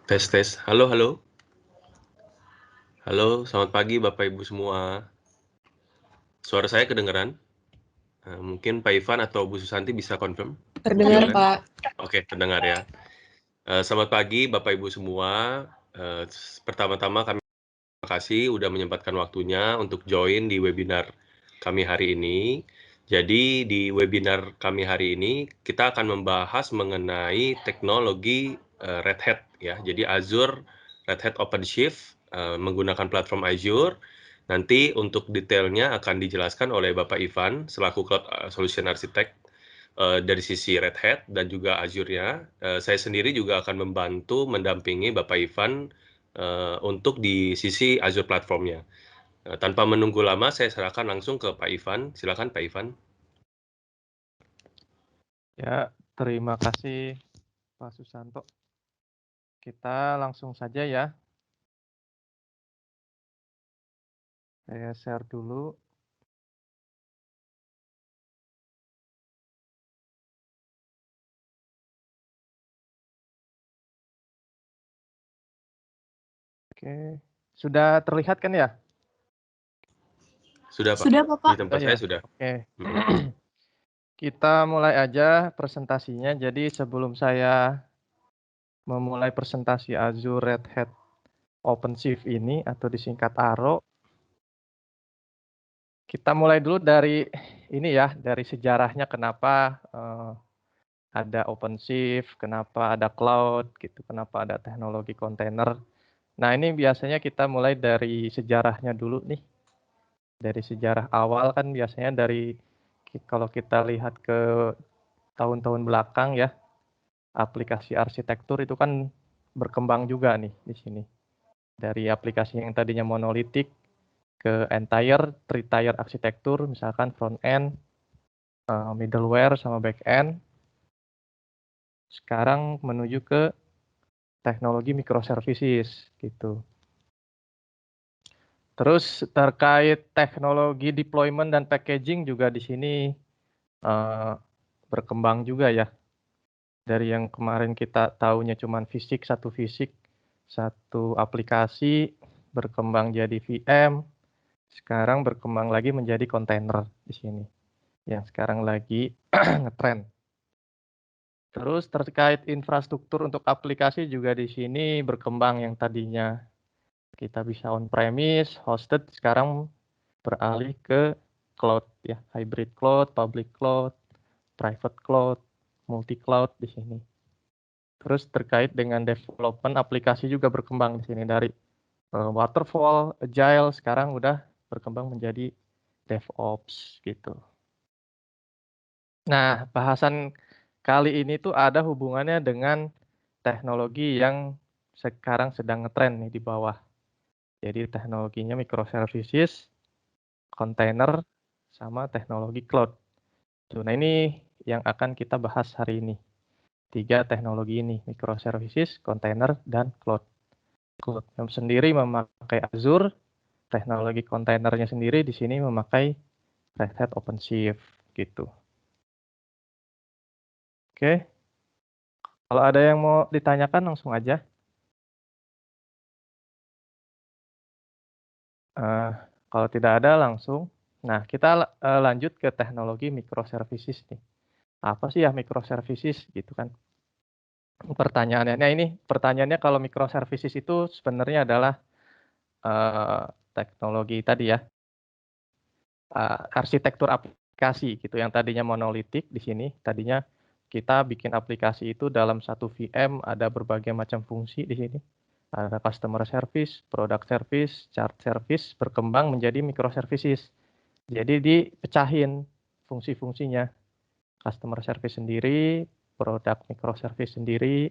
Tes tes. Halo halo. Halo, selamat pagi Bapak Ibu semua. Suara saya kedengeran? Mungkin Pak Ivan atau Bu Susanti bisa confirm? Terdengar, Silakan. Pak. Oke, terdengar ya. Selamat pagi Bapak Ibu semua. Pertama-tama kami terima kasih udah menyempatkan waktunya untuk join di webinar kami hari ini. Jadi di webinar kami hari ini kita akan membahas mengenai teknologi Red Hat ya. Jadi Azure Red Hat OpenShift menggunakan platform Azure. Nanti untuk detailnya akan dijelaskan oleh Bapak Ivan selaku Cloud Solution Architect dari sisi Red Hat dan juga Azure-nya. Saya sendiri juga akan membantu mendampingi Bapak Ivan untuk di sisi Azure platformnya. Tanpa menunggu lama, saya serahkan langsung ke Pak Ivan. Silakan Pak Ivan. Ya, terima kasih Pak Susanto. Kita langsung saja ya. Saya share dulu. Oke, sudah terlihat kan ya? Sudah Pak. Sudah, Bapak. Di tempat Sudah saya ya? sudah. Oke. Kita mulai aja presentasinya. Jadi sebelum saya memulai presentasi Azure Red Hat OpenShift ini atau disingkat ARO, kita mulai dulu dari ini ya, dari sejarahnya kenapa ada OpenShift, kenapa ada cloud, gitu, kenapa ada teknologi kontainer. Nah, ini biasanya kita mulai dari sejarahnya dulu nih. Dari sejarah awal kan biasanya dari kalau kita lihat ke tahun-tahun belakang ya, aplikasi arsitektur itu kan berkembang juga nih di sini. Dari aplikasi yang tadinya monolitik ke entire, three-tier arsitektur, misalkan front end, middleware sama back end. Sekarang menuju ke teknologi microservices gitu. Terus terkait teknologi deployment dan packaging juga di sini berkembang juga ya. Dari yang kemarin kita tahunya cuma satu aplikasi, berkembang jadi VM, sekarang berkembang lagi menjadi kontainer di sini. Yang sekarang lagi ngetrend. Terus terkait infrastruktur untuk aplikasi juga di sini berkembang, yang tadinya kita bisa on-premise, hosted, sekarang beralih ke cloud ya, hybrid cloud, public cloud, private cloud, multi cloud di sini. Terus terkait dengan development aplikasi juga berkembang di sini, dari waterfall, agile, sekarang udah berkembang menjadi DevOps gitu. Nah, bahasan kali ini tuh ada hubungannya dengan teknologi yang sekarang sedang ngetrend nih di bawah. Jadi teknologinya microservices, container, sama teknologi cloud. Nah, ini yang akan kita bahas hari ini. 3 teknologi ini, microservices, container, dan cloud. Cloud sendiri memakai Azure, teknologi kontainernya sendiri di sini memakai Red Hat OpenShift gitu. Oke. Kalau ada yang mau ditanyakan langsung aja. Kalau tidak ada langsung. Nah, kita lanjut ke teknologi microservices nih. Apa sih ya microservices gitu kan? Pertanyaannya, nah ini pertanyaannya, kalau microservices itu sebenarnya adalah teknologi tadi ya, arsitektur aplikasi gitu, yang tadinya monolitik di sini. Tadinya kita bikin aplikasi itu dalam satu VM, ada berbagai macam fungsi di sini. Ada customer service, product service, chart service, berkembang menjadi microservices. Jadi dipecahin fungsi-fungsinya. Customer service sendiri, product microservice sendiri,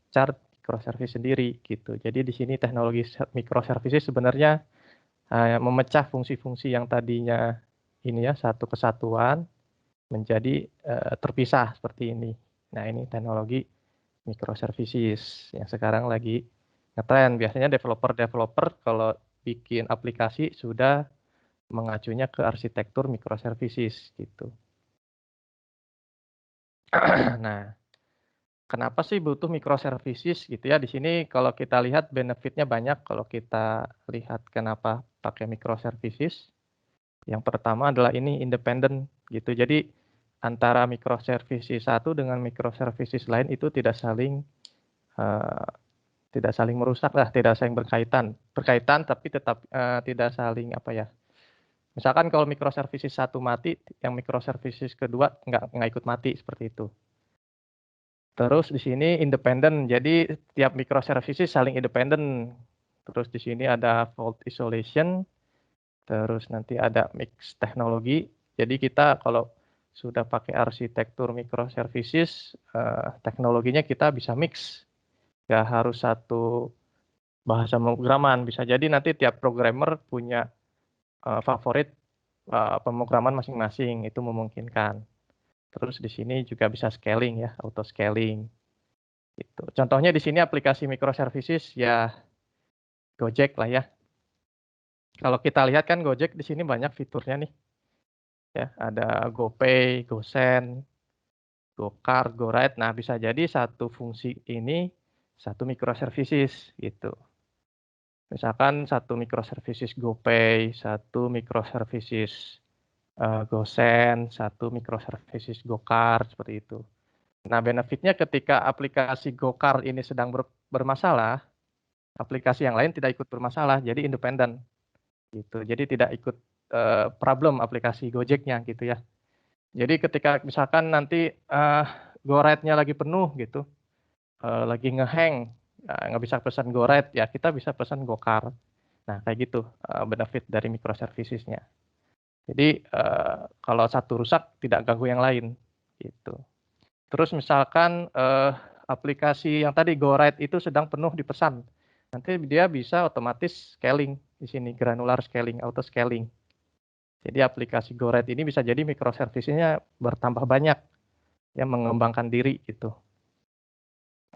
chart microservice sendiri gitu. Jadi di sini teknologi microservices sebenarnya memecah fungsi-fungsi yang tadinya ini ya satu kesatuan menjadi terpisah seperti ini. Nah, ini teknologi microservices yang sekarang lagi ngetren. Biasanya developer kalau bikin aplikasi sudah mengacunya ke arsitektur microservices gitu. Nah, kenapa sih butuh microservices gitu ya? Di sini kalau kita lihat benefitnya banyak kalau kita lihat kenapa pakai microservices. Yang pertama adalah ini independen gitu. Jadi antara microservices satu dengan microservices lain itu eee, tidak saling merusak lah, tidak saling berkaitan. Berkaitan tapi tetap, tidak saling apa ya, misalkan kalau microservices satu mati, yang microservices kedua nggak ikut mati, seperti itu. Terus di sini independen, jadi tiap microservices saling independen. Terus di sini ada fault isolation, terus nanti ada mix teknologi. Jadi kita kalau sudah pakai arsitektur microservices, teknologinya kita bisa mix, nggak harus satu bahasa pemrograman. Bisa jadi nanti tiap programmer punya, favorit, pemrograman masing-masing, itu memungkinkan. Terus di sini juga bisa scaling ya, auto scaling. Gitu. Contohnya di sini aplikasi microservices ya Gojek lah ya. Kalau kita lihat kan Gojek di sini banyak fiturnya nih ya, ada GoPay, GoSend, GoCar, GoRide. Nah, bisa jadi satu fungsi ini satu microservices gitu. Misalkan satu microservices GoPay, satu microservices GoSend, satu microservices GoCar seperti itu. Nah, benefitnya ketika aplikasi GoCar ini sedang bermasalah, aplikasi yang lain tidak ikut bermasalah, jadi independen gitu. Jadi tidak ikut, problem aplikasi Gojeknya gitu ya. Jadi ketika misalkan nanti, GoRide-nya lagi penuh gitu, lagi nge-hang, nggak bisa pesan GoRide, ya kita bisa pesan GoCar. Nah, kayak gitu, benefit dari microservices-nya. Jadi, kalau satu rusak tidak ganggu yang lain, gitu. Terus misalkan, aplikasi yang tadi GoRide itu sedang penuh dipesan, nanti dia bisa otomatis scaling di sini, granular scaling, auto scaling. Jadi aplikasi GoRide ini bisa jadi microservices-nya bertambah banyak, yang mengembangkan diri gitu.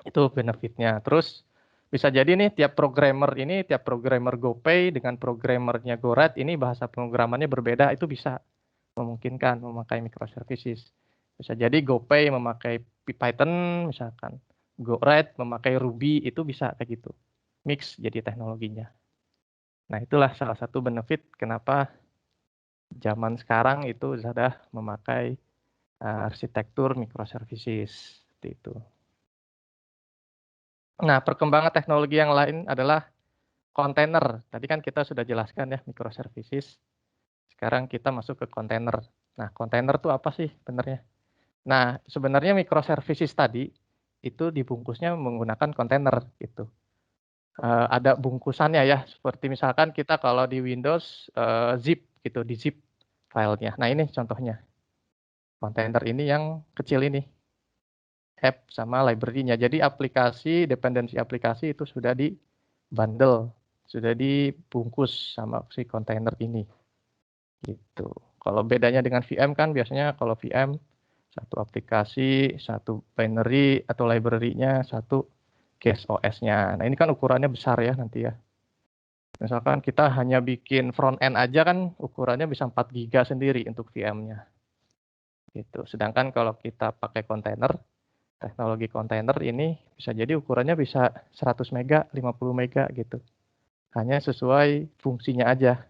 Itu benefit-nya. Terus bisa jadi nih tiap programmer GoPay dengan programmernya GoRide ini bahasa pemrogramannya berbeda, itu bisa memungkinkan memakai microservices. Bisa jadi GoPay memakai Python misalkan, GoRide memakai Ruby, itu bisa kayak gitu. Mix jadi teknologinya. Nah, itulah salah satu benefit kenapa zaman sekarang itu sudah memakai, arsitektur microservices, seperti itu. Nah, perkembangan teknologi yang lain adalah kontainer. Tadi kan kita sudah jelaskan ya microservices, sekarang kita masuk ke kontainer. Nah, kontainer itu apa sih sebenarnya? Nah, sebenarnya microservices tadi, itu dibungkusnya menggunakan kontainer gitu. Ada bungkusannya ya, seperti misalkan kita kalau di Windows, zip gitu, di-zip filenya. Nah, ini contohnya. Kontainer ini yang kecil ini, app sama library-nya. Jadi dependensi aplikasi itu sudah di-bundle, sudah dibungkus sama si kontainer ini, gitu. Kalau bedanya dengan VM kan biasanya kalau VM satu aplikasi, satu binary atau library-nya, satu cache OS-nya. Nah, ini kan ukurannya besar ya nanti ya. Misalkan kita hanya bikin front end aja kan ukurannya bisa 4 giga sendiri untuk VM-nya. Gitu. Sedangkan kalau kita pakai kontainer, teknologi kontainer ini bisa jadi ukurannya bisa 100 mega, 50 mega gitu. Hanya sesuai fungsinya aja.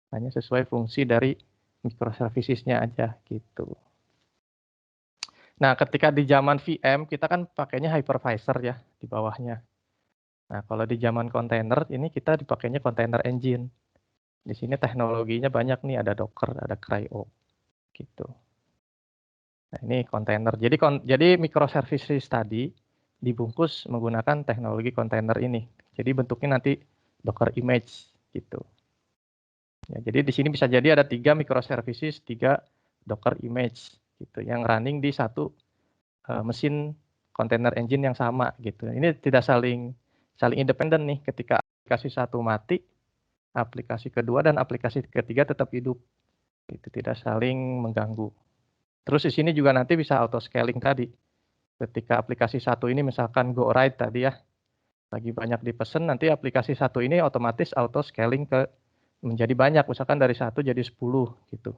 Hanya sesuai fungsi dari microservices-nya aja gitu. Nah, ketika di zaman VM kita kan pakainya hypervisor ya di bawahnya. Nah, kalau di zaman kontainer ini kita dipakainya container engine. Di sini teknologinya banyak nih, ada Docker, ada CRI-O gitu. Nah, ini kontainer. Jadi microservices tadi dibungkus menggunakan teknologi kontainer ini. Jadi bentuknya nanti Docker image gitu. Ya, jadi di sini bisa jadi ada 3 microservices, 3 Docker image gitu yang running di satu mesin container engine yang sama gitu. Ini tidak saling independen nih, ketika aplikasi satu mati, aplikasi kedua dan aplikasi ketiga tetap hidup. Itu tidak saling mengganggu. Terus di sini juga nanti bisa auto scaling tadi. Ketika aplikasi satu ini misalkan GoRide tadi ya, lagi banyak dipesan, nanti aplikasi satu ini otomatis auto scaling menjadi banyak, misalkan dari 1 jadi 10 gitu.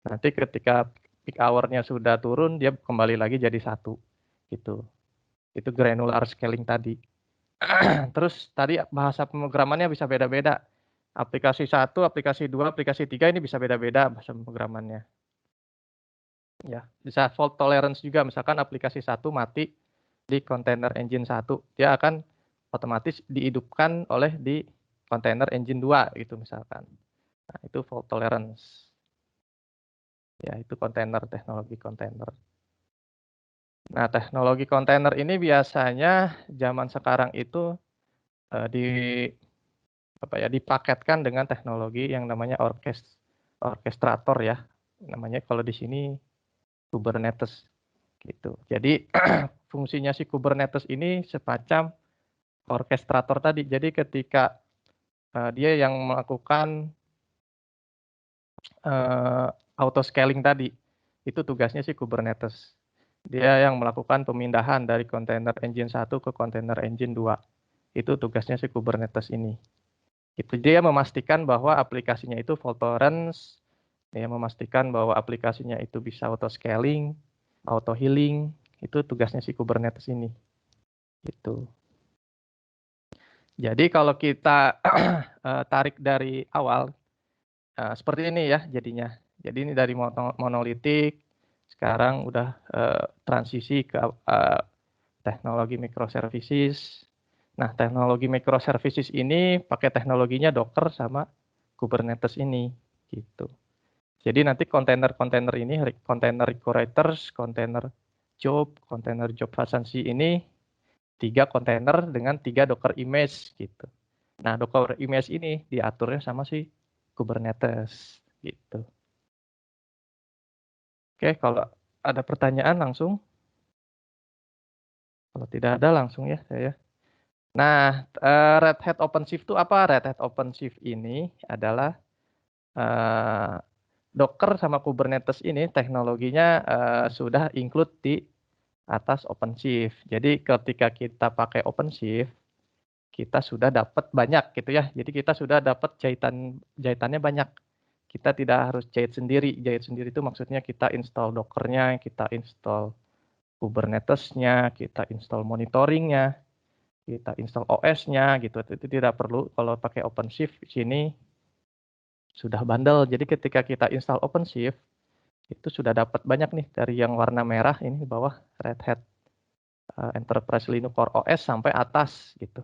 Nanti ketika peak hour-nya sudah turun, dia kembali lagi jadi 1 gitu. Itu granular scaling tadi. Terus tadi bahasa pemrogramannya bisa beda-beda. Aplikasi 1, aplikasi 2, aplikasi 3 ini bisa beda-beda bahasa pemrogramannya. Ya, bisa fault tolerance juga. Misalkan aplikasi 1 mati di container engine 1, dia akan otomatis dihidupkan oleh di container engine 2 gitu misalkan. Nah, itu fault tolerance. Ya, itu kontainer, teknologi kontainer. Nah, teknologi kontainer ini biasanya zaman sekarang itu dipaketkan dengan teknologi yang namanya orkestrator ya. Namanya kalau di sini Kubernetes gitu. Jadi fungsinya si Kubernetes ini semacam orkestrator tadi. Jadi ketika dia yang melakukan auto scaling tadi, itu tugasnya si Kubernetes. Dia yang melakukan pemindahan dari kontainer engine 1 ke kontainer engine 2. Itu tugasnya si Kubernetes ini. Itu dia memastikan bahwa aplikasinya itu fault tolerance, dia memastikan bahwa aplikasinya itu bisa auto scaling, auto healing, itu tugasnya si Kubernetes ini. Gitu. Jadi kalau kita tarik dari awal seperti ini ya jadinya. Jadi ini dari monolitik, sekarang udah transisi ke teknologi microservices. Nah, teknologi microservices ini pakai teknologinya Docker sama Kubernetes ini gitu. Jadi nanti kontainer-kontainer ini, kontainer decorators, kontainer job vacancy ini 3 kontainer dengan 3 Docker image gitu. Nah, Docker image ini diaturnya sama si Kubernetes gitu. Oke, kalau ada pertanyaan langsung. Kalau tidak ada langsung ya saya. Nah, Red Hat OpenShift itu apa? Red Hat OpenShift ini adalah Docker sama Kubernetes ini teknologinya sudah include di atas OpenShift. Jadi ketika kita pakai OpenShift, kita sudah dapat banyak gitu ya. Jadi kita sudah dapat jahitannya banyak. Kita tidak harus jahit sendiri. Jahit sendiri itu maksudnya kita install Docker-nya, kita install Kubernetes-nya, kita install monitoring-nya, kita install OS-nya gitu. Itu tidak perlu. Kalau pakai OpenShift di sini sudah bundle. Jadi ketika kita install OpenShift, itu sudah dapat banyak nih dari yang warna merah ini di bawah Red Hat Enterprise Linux Core OS sampai atas gitu.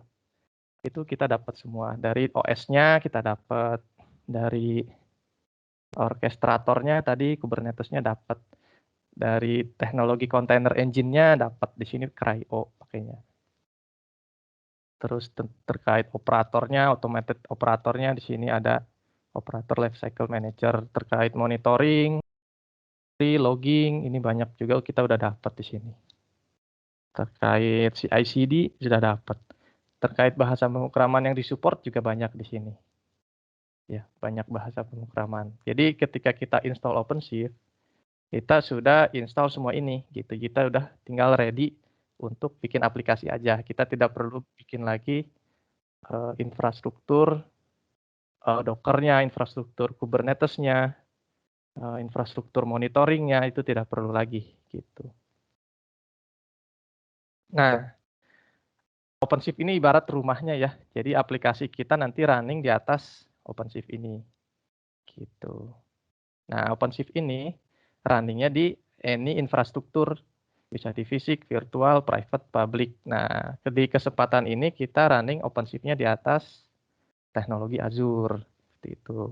Itu kita dapat semua. Dari OS-nya kita dapat, dari orkestratornya tadi Kubernetes-nya dapat, dari teknologi container engine-nya dapat di sini CRY-O pakainya. Terus terkait operatornya, automated operatornya di sini ada operator lifecycle manager, terkait monitoring, logging, ini banyak juga kita udah dapat di sini. Terkait CI/CD sudah dapat. Terkait bahasa pemrograman yang disupport juga banyak di sini. Ya, banyak bahasa pemrograman. Jadi ketika kita install OpenShift, kita sudah install semua ini gitu. Kita udah tinggal ready untuk bikin aplikasi aja. Kita tidak perlu bikin lagi infrastruktur Docker-nya, infrastruktur Kubernetes-nya, infrastruktur monitoring-nya, itu tidak perlu lagi gitu. Nah, OpenShift ini ibarat rumahnya ya. Jadi aplikasi kita nanti running di atas OpenShift ini. Gitu. Nah, OpenShift ini runningnya di any infrastruktur, bisa di fisik, virtual, private, public. Nah, di kesempatan ini kita running OpenShift-nya di atas teknologi Azure, seperti itu.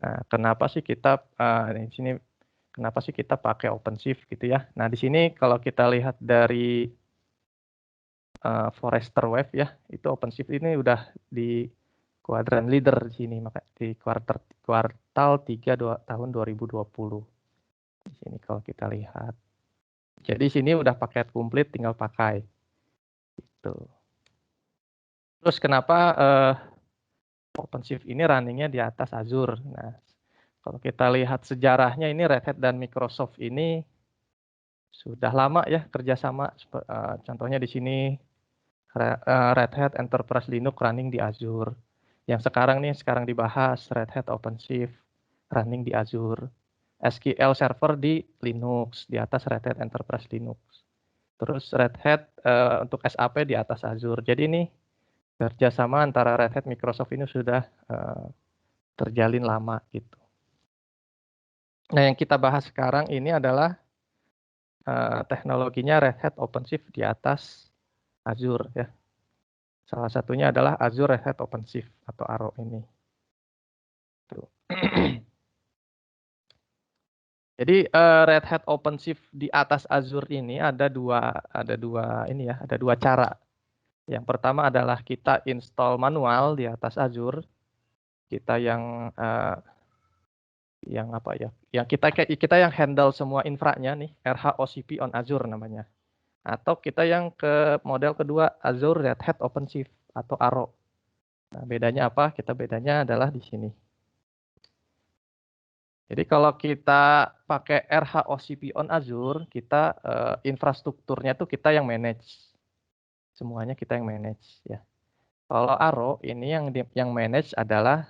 Nah, kenapa sih kita di sini kenapa sih kita pakai OpenShift gitu ya? Nah, di sini kalau kita lihat dari Forrester Wave ya, itu OpenShift ini udah di kuadran leader di sini, maka di kuartal 3 tahun 2020. Di sini kalau kita lihat. Jadi sini udah paket komplit tinggal pakai. Gitu. Terus kenapa OpenShift ini runningnya di atas Azure? Nah, kalau kita lihat sejarahnya ini Red Hat dan Microsoft ini sudah lama ya kerjasama. Contohnya di sini Red Hat Enterprise Linux running di Azure. Yang sekarang dibahas Red Hat OpenShift running di Azure. SQL Server di Linux, di atas Red Hat Enterprise Linux. Terus Red Hat untuk SAP di atas Azure. Jadi ini kerjasama antara Red Hat Microsoft ini sudah terjalin lama gitu. Nah, yang kita bahas sekarang ini adalah teknologinya Red Hat OpenShift di atas Azure ya. Salah satunya adalah Azure Red Hat OpenShift atau ARO ini. Tuh. Jadi Red Hat OpenShift di atas Azure ini ada dua cara. Yang pertama adalah kita install manual di atas Azure. Kita yang kita yang handle semua infranya nih, RHOCP on Azure namanya. Atau kita yang ke model kedua, Azure Red Hat OpenShift atau ARO. Nah, bedanya apa? Bedanya adalah di sini. Jadi kalau kita pakai RHOCP on Azure, kita infrastrukturnya tuh kita yang manage. Semuanya kita yang manage ya. Kalau ARO ini yang manage adalah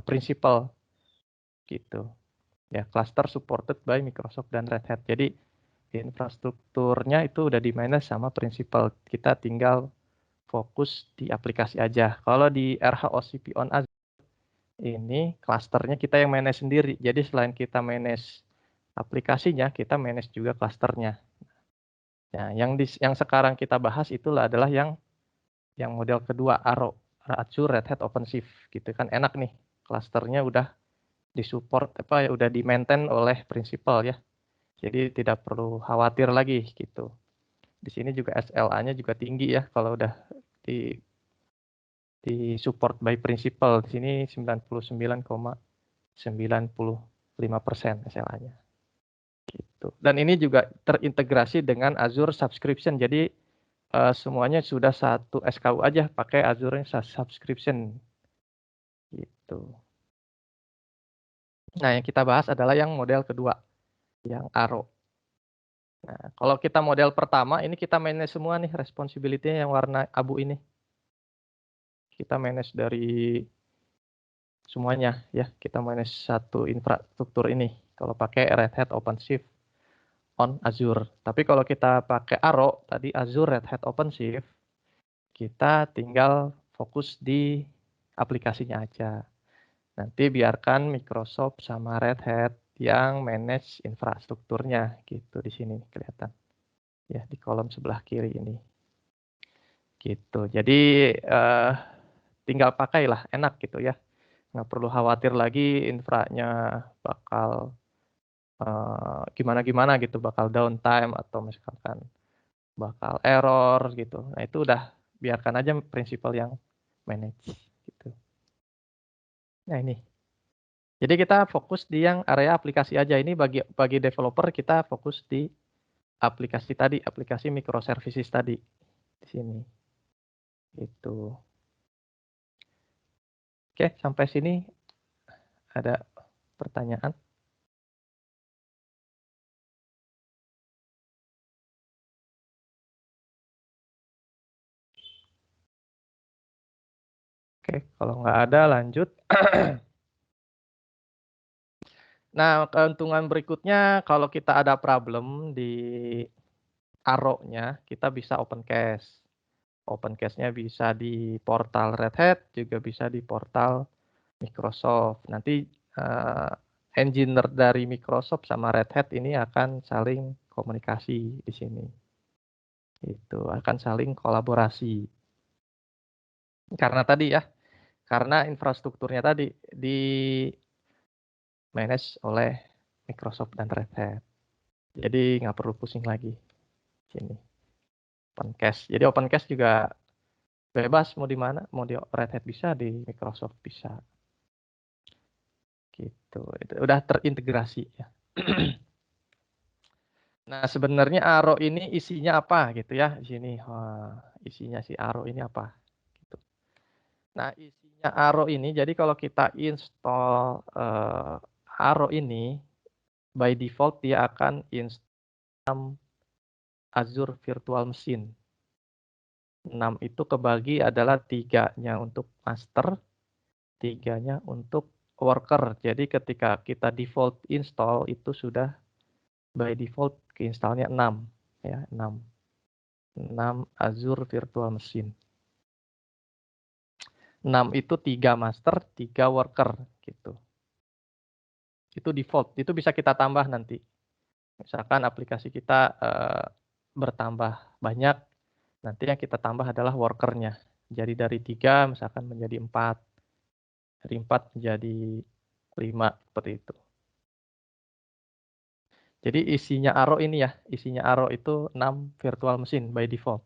principal gitu. Ya, cluster supported by Microsoft dan Red Hat. Jadi infrastrukturnya itu udah di manage sama principal. Kita tinggal fokus di aplikasi aja. Kalau di RHOCP on Azure ini klasternya kita yang manage sendiri. Jadi selain kita manage aplikasinya, kita manage juga klasternya. Nah, yang sekarang kita bahas itulah adalah yang model kedua ARO, Azure Red Hat OpenShift gitu kan, enak nih. Klasternya udah disupport udah di maintain oleh principal ya. Jadi tidak perlu khawatir lagi gitu. Di sini juga SLA-nya juga tinggi ya kalau udah di support by principal. Di sini 99,95% SLA-nya. Gitu. Dan ini juga terintegrasi dengan Azure Subscription. Jadi semuanya sudah satu SKU aja pakai Azure Subscription. Gitu. Nah, yang kita bahas adalah yang model kedua, yang ARO. Nah, kalau kita model pertama, ini kita manage semua nih responsibility-nya yang warna abu ini. Kita manage dari semuanya ya, kita manage satu infrastruktur ini. Kalau pakai Red Hat OpenShift on Azure. Tapi kalau kita pakai ARO, tadi Azure Red Hat OpenShift, kita tinggal fokus di aplikasinya aja. Nanti biarkan Microsoft sama Red Hat yang manage infrastrukturnya gitu. Di sini kelihatan ya, di kolom sebelah kiri ini gitu. Jadi tinggal pakailah, enak gitu ya, nggak perlu khawatir lagi infranya bakal gimana gitu, bakal downtime atau misalkan bakal error gitu. Nah, itu udah biarkan aja prinsipal yang manage gitu. Nah, ini. Jadi kita fokus di yang area aplikasi aja. Ini bagi developer kita fokus di aplikasi tadi, aplikasi microservices tadi di sini. Itu. Oke, sampai sini ada pertanyaan? Oke, kalau nggak ada lanjut. Nah, keuntungan berikutnya kalau kita ada problem di ARO-nya, kita bisa open cache. Open cache-nya bisa di portal Red Hat, juga bisa di portal Microsoft. Nanti engineer dari Microsoft sama Red Hat ini akan saling komunikasi di sini. Itu akan saling kolaborasi. Karena tadi ya, karena infrastrukturnya tadi di manage oleh Microsoft dan Red Hat. Jadi nggak perlu pusing lagi sini. Open cache. Jadi open cache juga bebas mau di mana, mau di Red Hat bisa, di Microsoft bisa. Gitu. Itu udah terintegrasi ya. Nah, sebenarnya ARO ini isinya apa gitu ya di sini. Isinya si ARO ini apa gitu. Nah, isinya ARO ini, jadi kalau kita install ARO ini by default dia akan install Azure Virtual Machine. 6 itu kebagi adalah 3-nya untuk master, 3-nya untuk worker. Jadi ketika kita default install itu sudah by default keinstallnya 6 ya, 6. 6 Azure Virtual Machine. 6 itu 3 master, 3 worker gitu. Itu default, itu bisa kita tambah nanti. Misalkan aplikasi kita bertambah banyak, nanti yang kita tambah adalah workernya. Jadi dari 3 misalkan menjadi 4, dari 4 menjadi 5, seperti itu. Jadi isinya Arrow ini ya, isinya Arrow itu 6 virtual machine by default.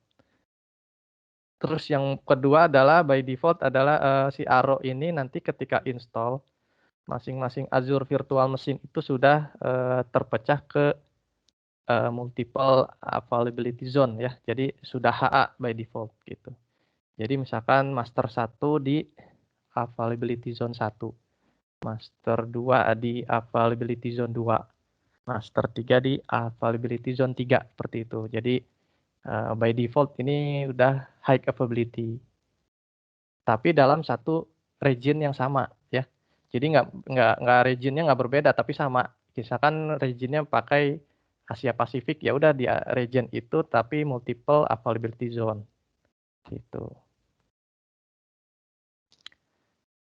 Terus yang kedua adalah by default adalah si Arrow ini nanti ketika install, masing-masing Azure Virtual Machine itu sudah terpecah ke multiple availability zone ya. Jadi sudah HA by default gitu. Jadi misalkan master 1 di availability zone 1, master 2 di availability zone 2, master 3 di availability zone 3, seperti itu. Jadi by default ini udah high availability. Tapi dalam satu region yang sama ya. Jadi nggak regionnya nggak berbeda tapi sama. Misalkan regionnya pakai Asia Pasifik, ya udah di region itu tapi multiple availability zone gitu.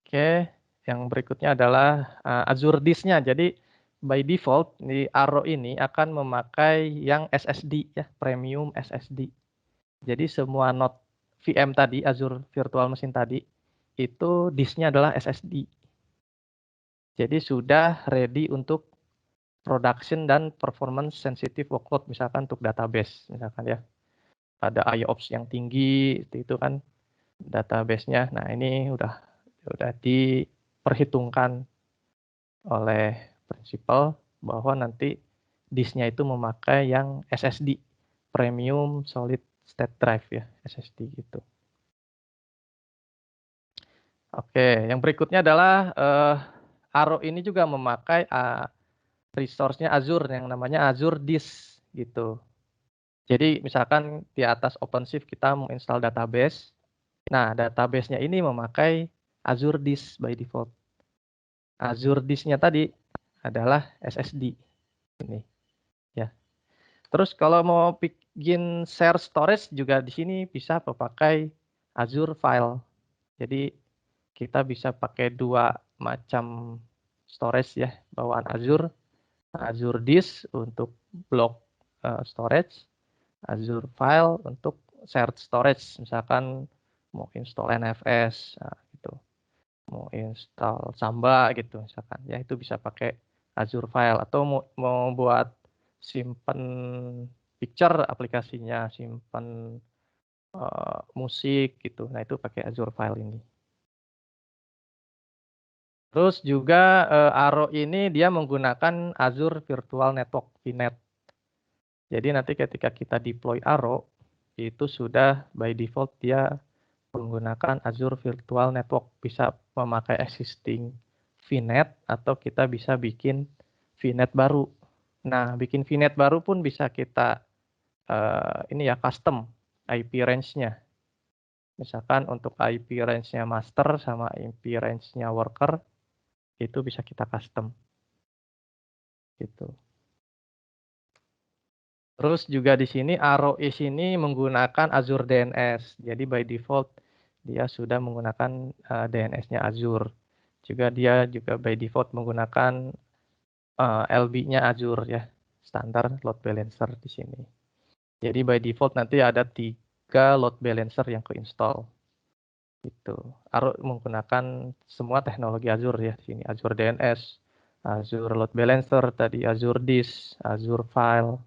Oke, yang berikutnya adalah Azure Disk-nya. Jadi by default di Arrow ini akan memakai yang SSD ya, premium SSD. Jadi semua node VM tadi, Azure Virtual Machine tadi, itu disk-nya adalah SSD. Jadi sudah ready untuk production dan performance sensitive workload, misalkan untuk database, misalkan ya. Ada IOPS yang tinggi, itu kan database-nya. Nah, ini udah diperhitungkan oleh prinsipal bahwa nanti disk-nya itu memakai yang SSD, premium solid state drive ya, SSD gitu. Oke, yang berikutnya adalah Arrow ini juga memakai resource-nya Azure yang namanya Azure Disk gitu. Jadi misalkan di atas OpenShift kita menginstal database. Nah, database-nya ini memakai Azure Disk by default. Azure Disk-nya tadi adalah SSD ini ya. Terus kalau mau bikin share storage juga di sini bisa pakai Azure File. Jadi kita bisa pakai 2 macam storage ya, bawaan Azure. Azure Disk untuk block storage, Azure File untuk shared storage. Misalkan mau install NFS, gitu. Mau install Samba gitu misalkan. Ya itu bisa pakai Azure File, atau mau buat simpen picture aplikasinya, simpen musik gitu. Nah, itu pakai Azure File ini. Terus juga Arrow ini dia menggunakan Azure Virtual Network VNet. Jadi nanti ketika kita deploy Arrow itu sudah by default dia menggunakan Azure Virtual Network, bisa memakai existing VNet atau kita bisa bikin VNet baru. Nah, bikin VNet baru pun bisa kita ini ya, custom IP range-nya. Misalkan untuk IP range-nya master sama IP range-nya worker itu bisa kita custom gitu. Terus juga di sini Arrow ini menggunakan Azure DNS. Jadi by default dia sudah menggunakan DNS-nya Azure. Juga dia juga by default menggunakan LB-nya Azure ya, standar load balancer di sini. Jadi by default nanti ada 3 load balancer yang ke-install. Gitu. Arrow menggunakan semua teknologi Azure ya di sini. Azure DNS, Azure load balancer, tadi Azure Disk, Azure File,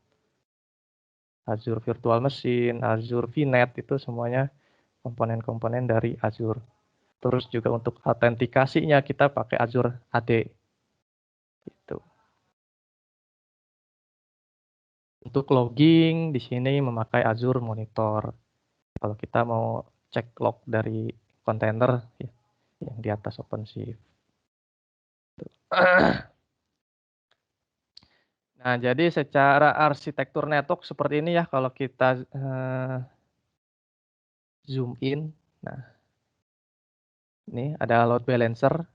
Azure Virtual Machine, Azure VNet, itu semuanya komponen-komponen dari Azure. Terus juga untuk autentikasinya kita pakai Azure AD. Gitu. Untuk logging di sini memakai Azure Monitor. Kalau kita mau cek log dari kontainer ya, yang di atas OpenShift. Nah, jadi secara arsitektur network seperti ini ya kalau kita zoom in. Nah, ini ada load balancer.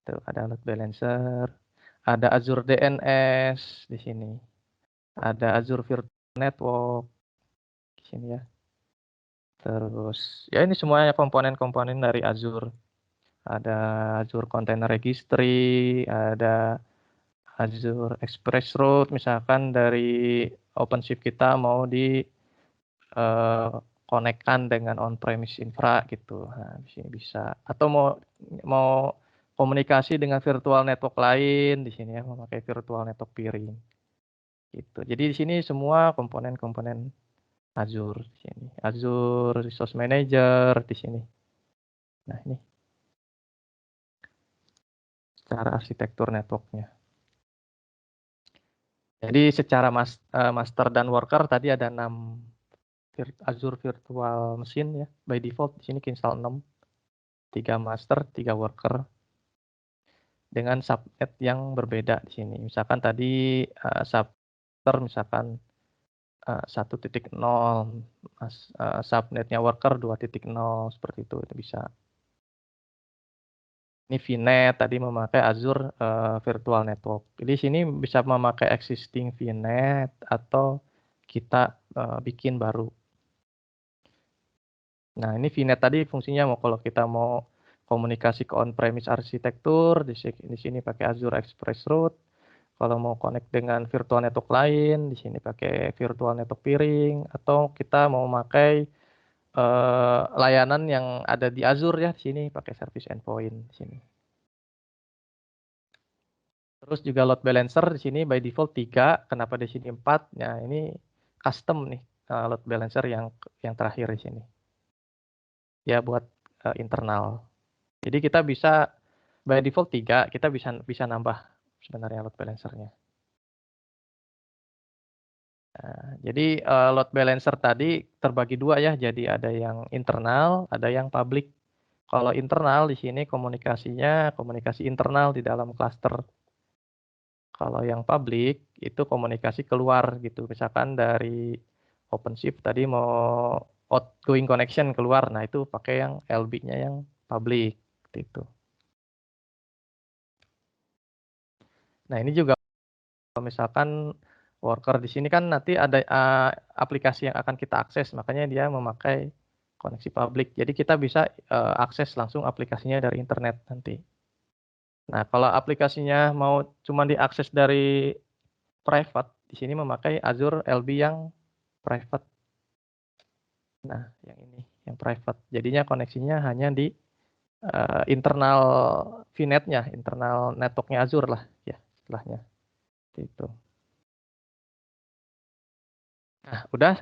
Tuh, ada load balancer, ada Azure DNS di sini. Ada Azure Virtual Network, sini ya. Terus ya ini semuanya komponen-komponen dari Azure. Ada Azure Container Registry, ada Azure Express Route, misalkan dari OpenShift kita mau di konekkan dengan on-premise infra gitu. Nah, di sini bisa. Atau mau komunikasi dengan virtual network lain di sini ya, memakai virtual network peering. Gitu. Jadi di sini semua komponen-komponen Azure di sini. Azure Resource Manager di sini. Nah, ini secara arsitektur networknya. Jadi secara master dan worker tadi ada 6 Azure Virtual Machine ya. By default di sini install 6. 3 master, 3 worker. Dengan subnet yang berbeda di sini. Misalkan tadi subnet misalkan 1.0, subnetnya worker 2.0 seperti itu bisa. Ini VNet tadi memakai Azure Virtual Network. Jadi sini bisa memakai existing VNet atau kita bikin baru. Nah, ini VNet tadi fungsinya kalau kita mau komunikasi ke on-premise arsitektur, di sini pakai Azure Express Route. Kalau mau connect dengan virtual network lain, di sini pakai virtual network peering, atau kita mau pakai layanan yang ada di Azure ya, di sini pakai service endpoint di sini. Terus juga load balancer di sini by default 3, kenapa di sini 4? Nah, ini custom nih load balancer yang terakhir di sini. Ya buat internal. Jadi kita bisa by default 3, kita bisa nambah sebenarnya load balancernya. Nah, jadi load balancer tadi terbagi 2 ya, jadi ada yang internal, ada yang public. Kalau internal di sini komunikasinya komunikasi internal di dalam cluster. Kalau yang public itu komunikasi keluar gitu. Misalkan dari OpenShift tadi mau outgoing connection keluar, nah itu pakai yang LB-nya yang public gitu. Nah, ini juga kalau misalkan worker di sini kan nanti ada aplikasi yang akan kita akses, makanya dia memakai koneksi public. Jadi kita bisa akses langsung aplikasinya dari internet nanti. Nah, kalau aplikasinya mau cuma diakses dari private, di sini memakai Azure LB yang private. Nah, yang ini, yang private. Jadinya koneksinya hanya di internal VNet-nya, internal network-nya Azure lah, ya, istilahnya. Itu. Nah, udah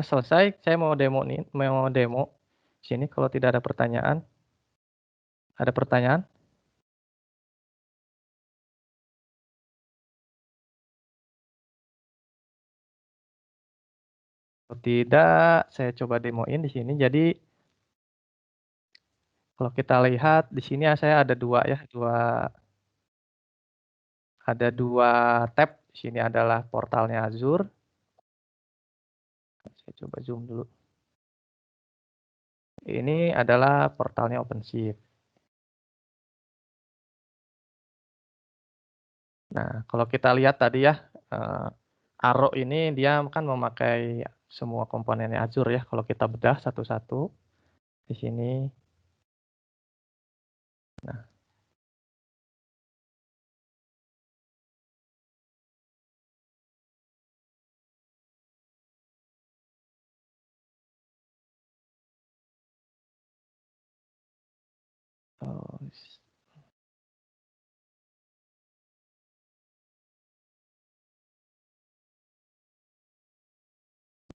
selesai. Saya mau demo sini kalau tidak ada pertanyaan. Ada pertanyaan? Kalau tidak, saya coba demoin di sini. Jadi kalau kita lihat di sini saya ada 2 ya, ada 2 tab. Di sini adalah portalnya Azure. Saya coba zoom dulu. Ini adalah portalnya OpenShift. Nah, kalau kita lihat tadi ya, Arrow ini dia kan memakai semua komponennya Azure ya. Kalau kita bedah satu-satu di sini. Nah, oh,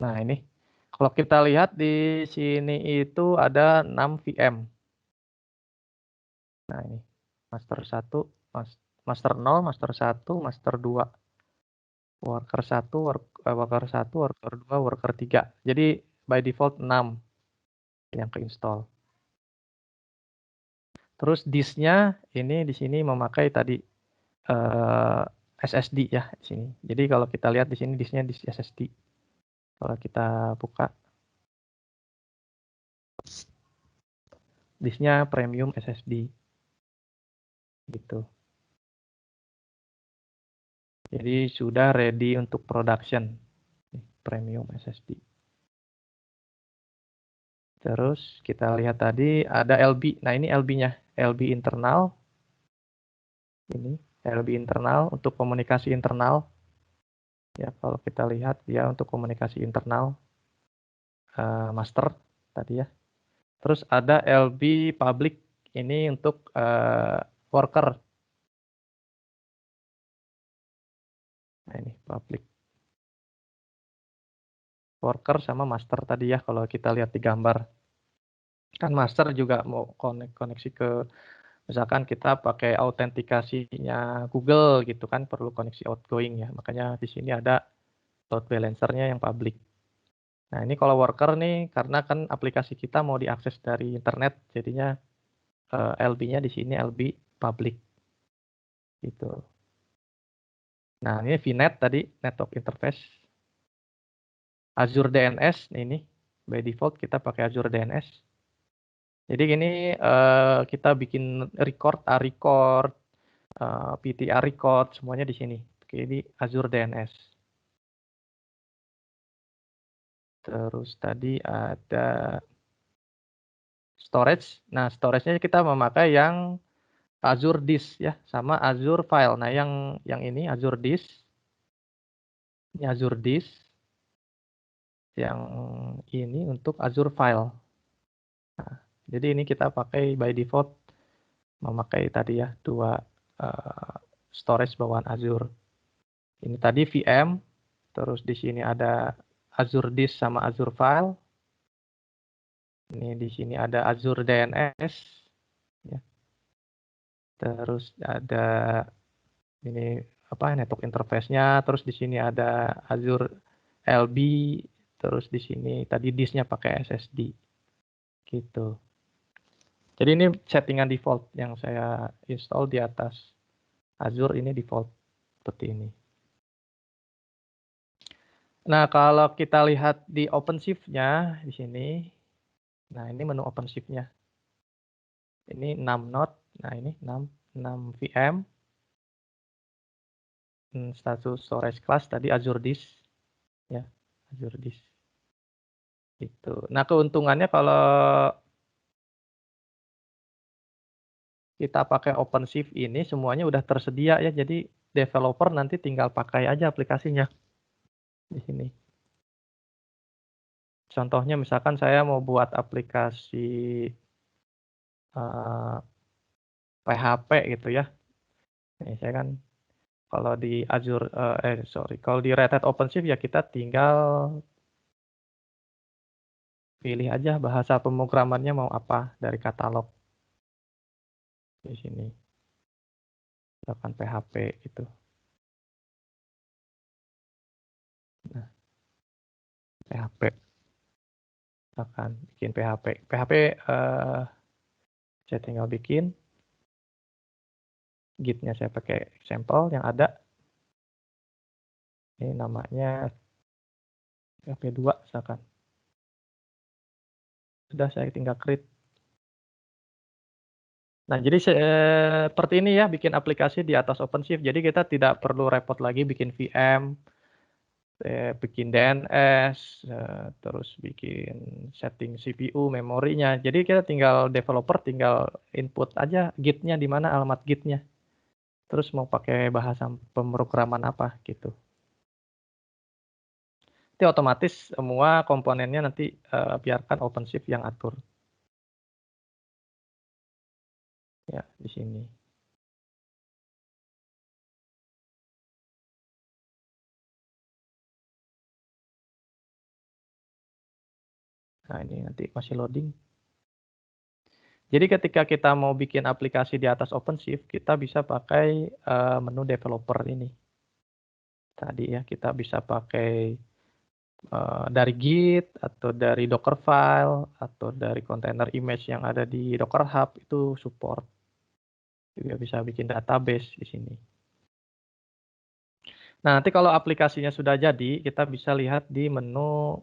nah ini kalau kita lihat di sini itu ada 6 VM. Nah, ini master 1, master 0, master 1, master 2, worker 1, worker 1, worker 2, worker 3. Jadi by default 6 yang keinstall. Terus disknya ini di sini memakai tadi SSD ya di sini. Jadi kalau kita lihat di sini disknya disk SSD. Kalau kita buka disknya premium SSD gitu. Jadi sudah ready untuk production premium SSD. Terus kita lihat tadi ada LB. Nah, ini LB-nya, LB internal. Ini LB internal untuk komunikasi internal. Ya, kalau kita lihat dia untuk komunikasi internal master tadi ya. Terus ada LB public, ini untuk worker. Nah, ini public. Worker sama master tadi ya, kalau kita lihat di gambar. Kan master juga mau koneksi ke, misalkan kita pakai autentikasinya Google gitu kan, perlu koneksi outgoing ya. Makanya di sini ada load balancernya yang public. Nah, ini kalau worker nih, karena kan aplikasi kita mau diakses dari internet, jadinya LB-nya di sini LB public gitu. Nah, ini VNet tadi, network interface. Azure DNS ini by default kita pakai Azure DNS. Jadi gini, kita bikin record, A-record, PTR record, semuanya di sini. Oke, ini Azure DNS. Terus tadi ada storage. Nah, storage-nya kita memakai yang Azure Disk ya, sama Azure File. Nah, yang ini Azure Disk. Ini Azure Disk. Yang ini untuk Azure File. Nah, jadi ini kita pakai by default memakai tadi ya, dua storage bawaan Azure. Ini tadi VM, terus di sini ada Azure Disk sama Azure File. Ini di sini ada Azure DNS, ya. Terus ada ini apa, network interface-nya. Terus di sini ada Azure LB. Terus di sini tadi disknya pakai SSD, gitu. Jadi ini settingan default yang saya install di atas Azure, ini default seperti ini. Nah, kalau kita lihat di OpenShift-nya di sini, nah ini menu OpenShift-nya. Ini 6 node, nah ini 6 VM. Status storage class tadi Azure Disk, ya, Azure Disk. Itu. Nah, keuntungannya kalau kita pakai OpenShift ini semuanya udah tersedia ya, jadi developer nanti tinggal pakai aja aplikasinya di sini. Contohnya misalkan saya mau buat aplikasi PHP gitu ya. Nih, saya kan kalau di Azure, kalau di Red Hat OpenShift ya kita tinggal pilih aja bahasa pemrogramannya mau apa dari katalog di sini. Misalkan PHP gitu. Nah, PHP. Misalkan bikin PHP. PHP saya tinggal bikin. Git-nya saya pakai sampel yang ada. Ini namanya PHP 2 misalkan. Sudah, saya tinggal create. Nah, jadi seperti ini ya bikin aplikasi di atas OpenShift. Jadi kita tidak perlu repot lagi bikin VM, bikin DNS, terus bikin setting CPU, memorinya. Jadi kita tinggal developer tinggal input aja Git-nya di mana, alamat Git-nya. Terus mau pakai bahasa pemrograman apa gitu. Itu otomatis semua komponennya nanti biarkan OpenShift yang atur. Ya, di sini. Nah, ini nanti masih loading. Jadi ketika kita mau bikin aplikasi di atas OpenShift, kita bisa pakai menu developer ini. Tadi ya, kita bisa pakai dari Git, atau dari Dockerfile, atau dari container image yang ada di Docker Hub, itu support. Juga bisa bikin database di sini. Nah, nanti kalau aplikasinya sudah jadi, kita bisa lihat di menu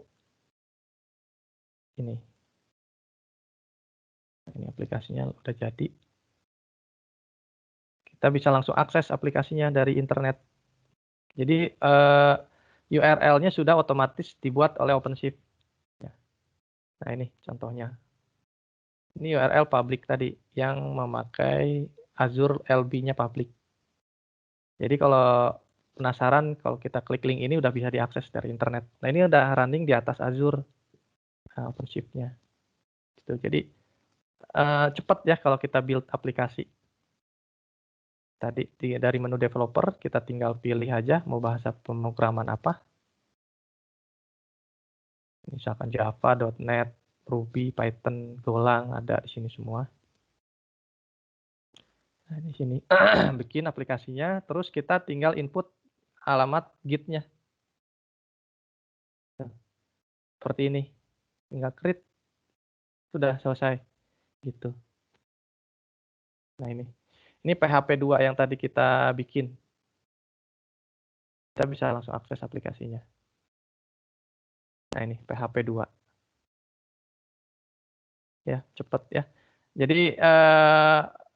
ini. Ini aplikasinya udah jadi. Kita bisa langsung akses aplikasinya dari internet. Jadi URL-nya sudah otomatis dibuat oleh OpenShift. Ya. Nah ini contohnya. Ini URL public tadi yang memakai Azure LB-nya public. Jadi kalau penasaran, kalau kita klik link ini udah bisa diakses dari internet. Nah ini udah running di atas Azure OpenShift-nya. Gitu. Jadi cepat ya kalau kita build aplikasi. Tadi dari menu developer kita tinggal pilih aja mau bahasa pemrograman apa. Misalkan Java, .NET, Ruby, Python, Golang ada di sini semua. Nah, di sini bikin aplikasinya, terus kita tinggal input alamat Git-nya. Seperti ini. Tinggal create, sudah selesai. Gitu. Nah ini. Ini PHP 2 yang tadi kita bikin. Kita bisa langsung akses aplikasinya. Nah ini PHP 2. Ya, cepat ya. Jadi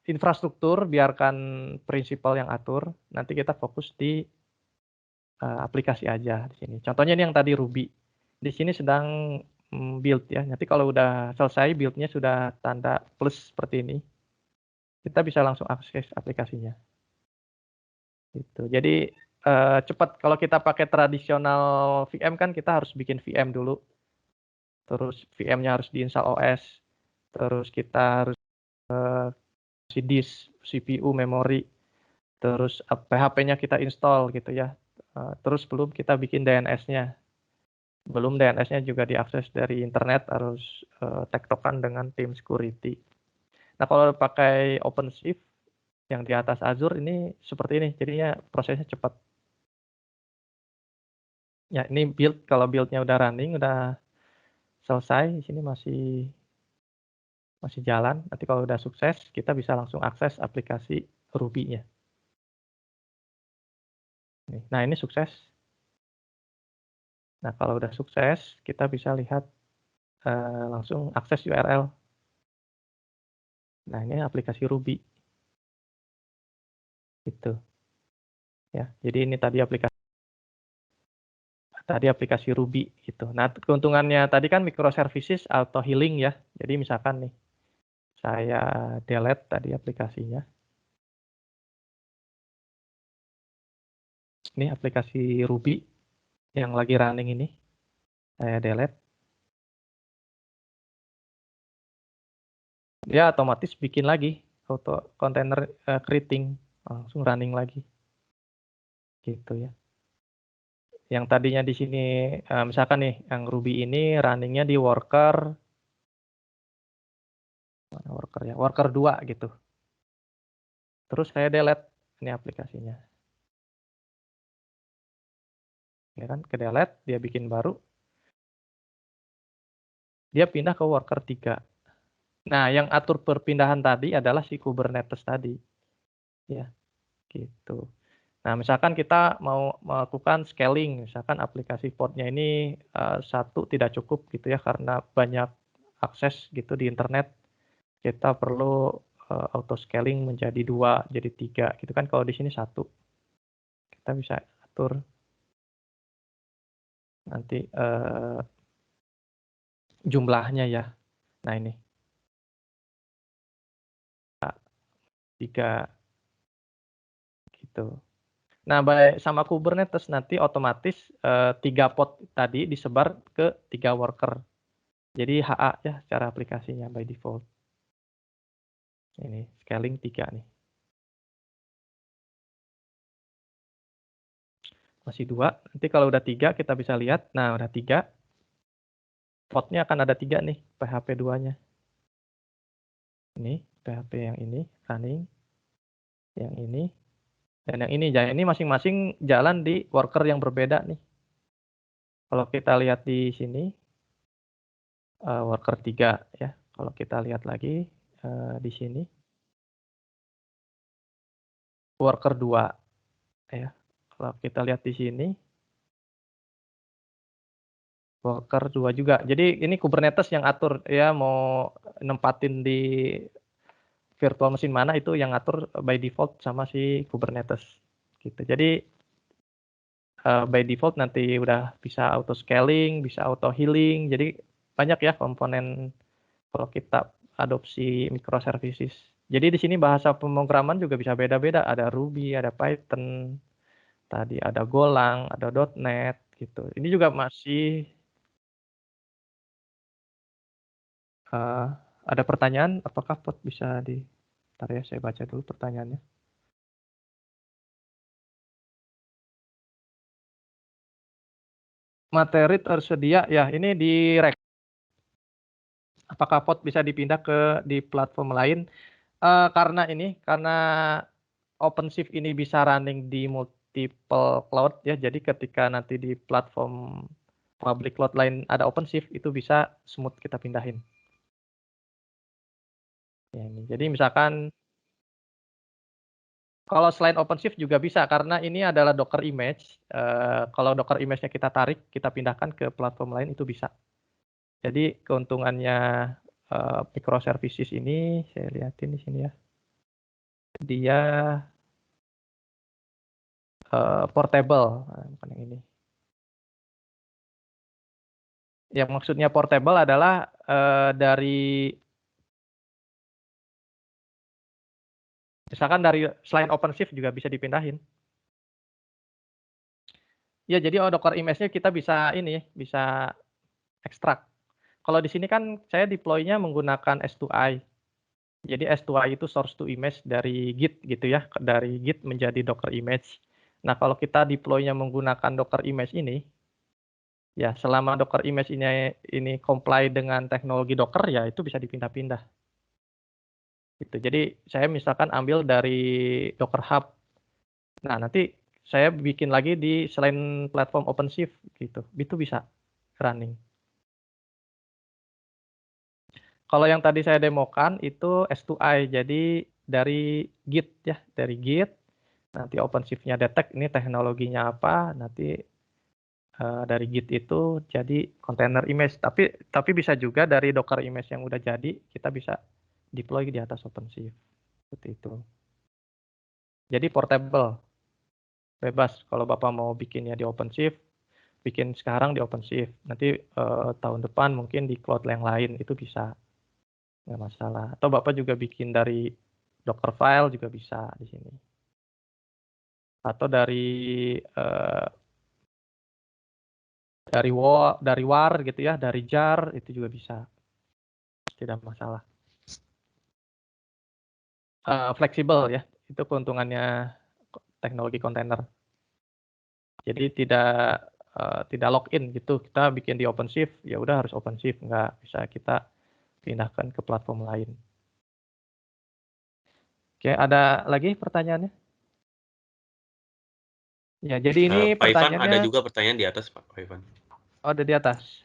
infrastruktur biarkan prinsipal yang atur. Nanti kita fokus di aplikasi aja di sini. Contohnya ini yang tadi Ruby. Di sini sedang build ya. Nanti kalau udah selesai buildnya sudah tanda plus seperti ini, kita bisa langsung akses aplikasinya. Gitu. Jadi cepat. Kalau kita pakai tradisional VM kan kita harus bikin VM dulu. Terus VM-nya harus diinstal OS. Terus kita harus disk, CPU, memori. Terus PHP-nya kita install gitu ya. Terus belum kita bikin DNS-nya. Belum DNS-nya juga diakses dari internet, harus tektokan dengan tim security. Nah kalau pakai OpenShift yang di atas Azure ini seperti ini, jadinya prosesnya cepat. Ya ini build, kalau build-nya udah running, udah selesai, di sini masih jalan. Nanti kalau udah sukses, kita bisa langsung akses aplikasi Ruby-nya. Nah ini sukses. Nah kalau udah sukses, kita bisa lihat langsung akses URL. Nah ini aplikasi Ruby. Gitu. Ya, jadi ini tadi aplikasi Ruby gitu. Nah, keuntungannya tadi kan microservices auto healing ya. Jadi misalkan nih saya delete tadi aplikasinya. Ini aplikasi Ruby yang lagi running ini. Saya delete. Dia otomatis bikin lagi auto container creating, langsung running lagi. Gitu ya. Yang tadinya di sini misalkan nih yang Ruby ini runningnya di worker ya, worker 2 gitu. Terus saya delete ini aplikasinya. Ya kan, ke delete, dia bikin baru. Dia pindah ke worker 3. Nah, yang atur perpindahan tadi adalah si Kubernetes tadi. Ya, gitu. Nah, misalkan kita mau melakukan scaling, misalkan aplikasi podnya ini satu tidak cukup gitu ya, karena banyak akses gitu di internet. Kita perlu auto scaling menjadi 2, jadi 3 gitu kan. Kalau di sini 1. Kita bisa atur nanti jumlahnya ya. Nah, ini 3 gitu. Nah, sama Kubernetes nanti otomatis 3 pod tadi disebar ke 3 worker. Jadi HA ya secara aplikasinya by default. Ini scaling 3 nih. Masih 2. Nanti kalau udah 3 kita bisa lihat. Nah, udah 3. Podnya akan ada 3 nih PHP 2-nya. Ini PHP yang ini running. Yang ini. Dan yang ini. Jadi ini masing-masing jalan di worker yang berbeda nih. Kalau kita lihat di sini. Worker 3 ya. Kalau kita lihat lagi di sini. Worker 2 ya. Kalau kita lihat di sini worker 2 juga. Jadi ini Kubernetes yang atur ya, mau nempatin di virtual machine mana itu yang atur by default sama si Kubernetes gitu. Jadi by default nanti udah bisa auto scaling, bisa auto healing. Jadi banyak ya komponen kalau kita adopsi microservices. Jadi di sini bahasa pemrograman juga bisa beda-beda. Ada Ruby, ada Python, tadi ada Golang, ada .NET gitu. Ini juga masih ada pertanyaan. Apakah Pot bisa Bentar ya, saya baca dulu pertanyaannya. Materi tersedia ya, ini di rek. Apakah Pot bisa dipindah di platform lain? Karena OpenShift ini bisa running di multiple cloud ya. Jadi ketika nanti di platform public cloud lain ada OpenShift, itu bisa smooth kita pindahin. Ya, ini. Jadi misalkan kalau selain OpenShift juga bisa, karena ini adalah Docker image. Kalau Docker image-nya kita tarik, kita pindahkan ke platform lain, itu bisa. Jadi keuntungannya microservices ini, saya lihatin di sini ya. Dia portable, bukan yang ini. Yang maksudnya portable adalah misalkan dari selain OpenShift juga bisa dipindahin. Ya, jadi Docker image-nya kita bisa ekstrak. Kalau di sini kan saya deploy-nya menggunakan S2I. Jadi S2I itu source to image dari Git gitu ya, dari Git menjadi Docker image. Nah, kalau kita deploy-nya menggunakan Docker image ini, ya selama Docker image ini comply dengan teknologi Docker, ya itu bisa dipindah-pindah. Gitu. Jadi saya misalkan ambil dari Docker Hub. Nah, nanti saya bikin lagi di selain platform OpenShift gitu. Itu bisa running. Kalau yang tadi saya demokan itu S2I, jadi dari Git ya, dari Git. Nanti OpenShift-nya detect ini teknologinya apa, nanti dari Git itu jadi container image. Tapi bisa juga dari Docker image yang udah jadi, kita bisa deploy di atas OpenShift. Seperti itu. Jadi portable, bebas. Kalau Bapak mau bikinnya di OpenShift, bikin sekarang di OpenShift. Nanti tahun depan mungkin di cloud yang lain, itu bisa. Nggak masalah. Atau Bapak juga bikin dari Dockerfile juga bisa di sini. Atau dari war gitu ya, dari jar itu juga bisa. Tidak masalah. Fleksibel ya, itu keuntungannya teknologi kontainer. Jadi tidak login gitu. Kita bikin di OpenShift, ya udah harus OpenShift, nggak bisa kita pindahkan ke platform lain. Oke, ada lagi pertanyaannya? Ya, jadi ini Pak Ivan, ada pertanyaannya. juga pertanyaan di atas, Pak Ivan. Oh, ada di atas.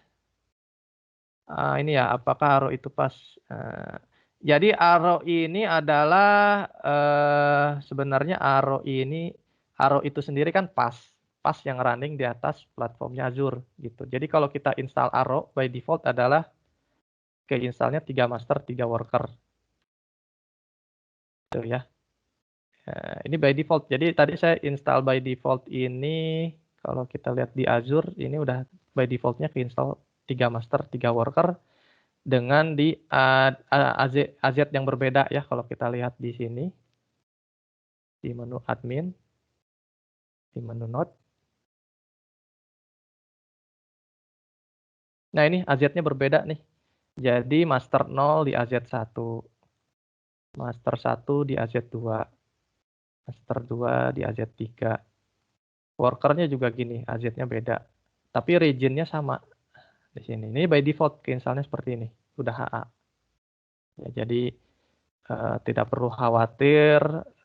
Ini ya, apakah Aro itu pas? Jadi Aro ini adalah sebenarnya Aro itu sendiri kan pas yang running di atas platformnya Azure gitu. Jadi kalau kita install Aro by default adalah keinstallnya 3 master 3 worker. Gitu ya. Ini by default. Jadi tadi saya install by default ini, kalau kita lihat di Azure ini udah by defaultnya keinstall 3 master 3 worker. Dengan di AZ yang berbeda ya, kalau kita lihat di sini di menu admin, di menu node. Nah, ini AZ-nya berbeda nih. Jadi master 0 di AZ1, master 1 di AZ2, master 2 di AZ3. Workernya juga gini, AZ-nya beda. Tapi region-nya sama di sini. Ini by default keinstallnya seperti ini, udah HA. Ya, jadi tidak perlu khawatir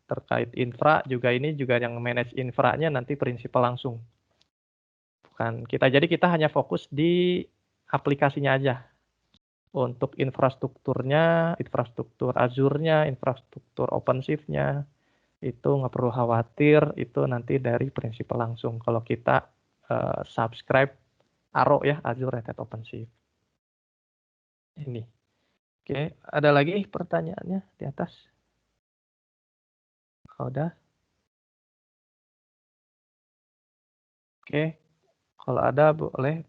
terkait infra, juga ini juga yang manage infranya nanti prinsipal langsung. Bukan kita. Jadi kita hanya fokus di aplikasinya aja. Untuk infrastrukturnya, infrastruktur Azure-nya, infrastruktur OpenShift-nya, itu nggak perlu khawatir, itu nanti dari prinsipal langsung. Kalau kita subscribe Aro ya, Azure Red Hat OpenShift. Ini. Oke, ada lagi pertanyaannya di atas? Oh, udah. Oke, kalau ada boleh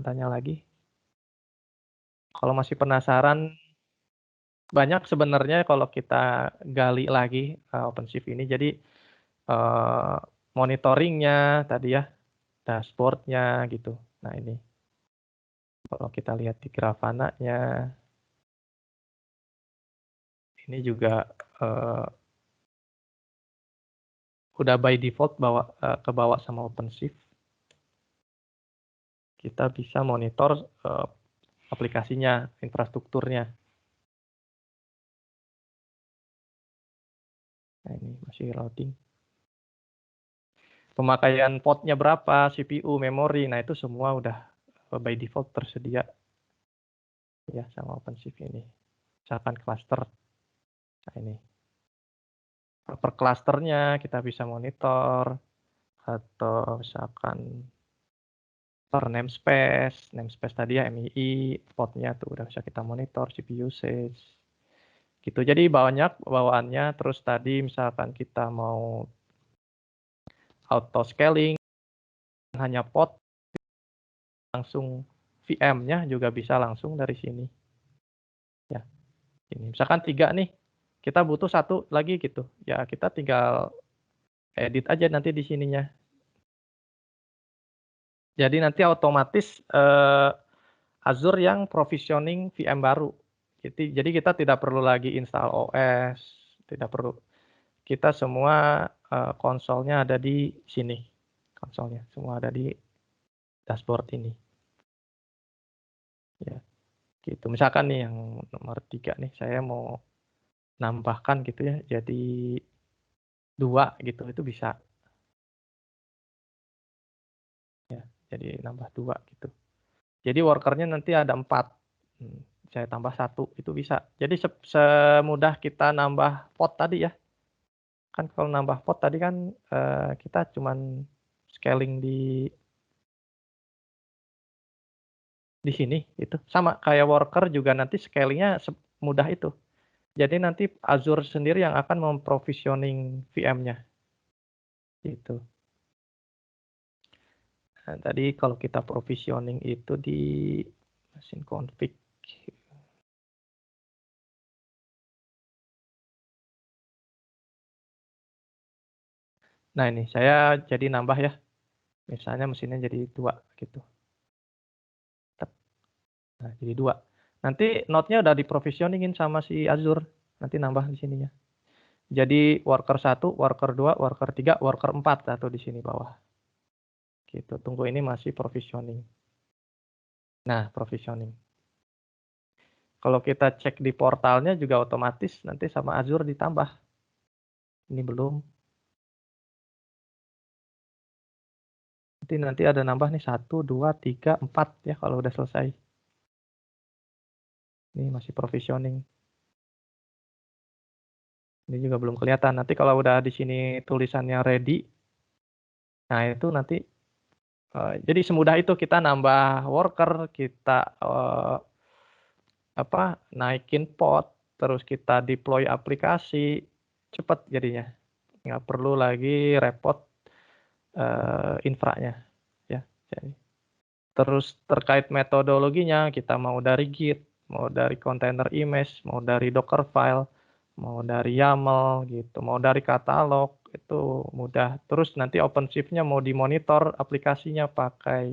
tanya lagi. Kalau masih penasaran, banyak sebenarnya kalau kita gali lagi OpenShift ini. Jadi monitoringnya tadi ya, dashboardnya gitu. Nah ini, kalau kita lihat di Grafana-nya, ini juga udah by default kebawa sama OpenShift. Kita bisa monitor aplikasinya, infrastrukturnya. Nah ini masih loading. Pemakaian potnya berapa, CPU, memori, nah itu semua udah by default tersedia ya sama OpenShift ini. Misalkan cluster, nah ini per clusternya kita bisa monitor, atau misalkan per namespace tadi ya MII, potnya tuh udah bisa kita monitor, CPU usage, gitu. Jadi banyak bawaannya. Terus tadi misalkan kita mau auto scaling, hanya pot, langsung VM-nya juga bisa langsung dari sini. Ya, ini misalkan 3 nih, kita butuh 1 lagi gitu. Ya kita tinggal edit aja nanti di sininya. Jadi nanti otomatis Azure yang provisioning VM baru. Jadi kita tidak perlu lagi install OS, tidak perlu. Kita semua konsolnya ada di sini. Konsolnya semua ada di dashboard ini. Ya, gitu. Misalkan nih yang nomor 3 nih, saya mau nambahkan gitu ya, jadi 2 gitu, itu bisa. Ya, jadi nambah 2 gitu. Jadi workernya nanti ada 4. Saya tambah 1 itu bisa. Jadi semudah kita nambah pot tadi ya. Kan kalau nambah pot tadi kan kita cuman scaling di sini itu. Sama kayak worker juga nanti scalingnya semudah itu. Jadi nanti Azure sendiri yang akan memprovisioning VM-nya. Gitu. Nah, tadi kalau kita provisioning itu di mesin config. Nah ini saya jadi nambah ya. Misalnya mesinnya jadi 2 gitu. Nah jadi 2. Nanti node-nya udah diprovisioningin sama si Azure. Nanti nambah di sininya. Jadi worker 1, worker 2, worker 3, worker 4 atau di sini bawah. Gitu. Tunggu ini masih provisioning. Nah, provisioning. Kalau kita cek di portalnya juga otomatis nanti sama Azure ditambah. Ini belum. Nanti ada nambah nih 1, 2, 3, 4 ya kalau udah selesai. Ini masih provisioning. Ini juga belum kelihatan. Nanti kalau udah di sini tulisannya ready, nah itu nanti jadi semudah itu kita nambah worker, kita naikin pod, terus kita deploy aplikasi, cepat jadinya. Nggak perlu lagi repot infranya ya. Jadi, terus terkait metodologinya, kita mau dari Git, mau dari container image, mau dari Dockerfile, mau dari YAML gitu, mau dari katalog, itu mudah. Terus nanti OpenShift-nya mau dimonitor aplikasinya pakai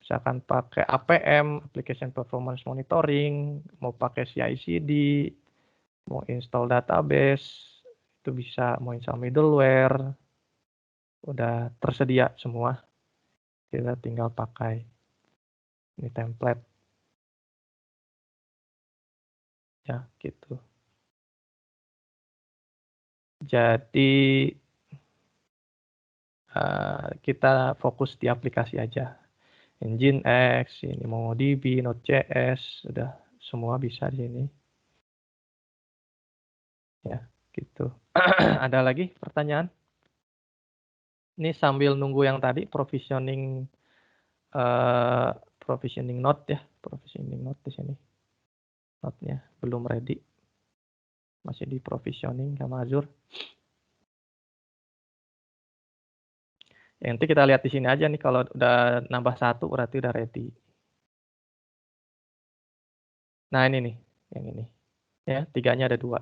misalkan pakai APM, Application Performance Monitoring, mau pakai CI/CD, mau install database, itu bisa, mau install middleware, udah tersedia semua. Kita tinggal pakai ini template. Ya, gitu. Jadi kita fokus di aplikasi aja. Nginx, ini MongoDB, Node.js, udah semua bisa di sini. Ya, gitu. Ada lagi pertanyaan? Ini sambil nunggu yang tadi provisioning node ya, provisioning node di sini. Node-nya belum ready. Masih di provisioning sama Azure. Ya, nanti kita lihat di sini aja nih, kalau udah nambah 1 berarti udah ready. Nah, ini nih, yang ini. Ya, 3-nya ada 2.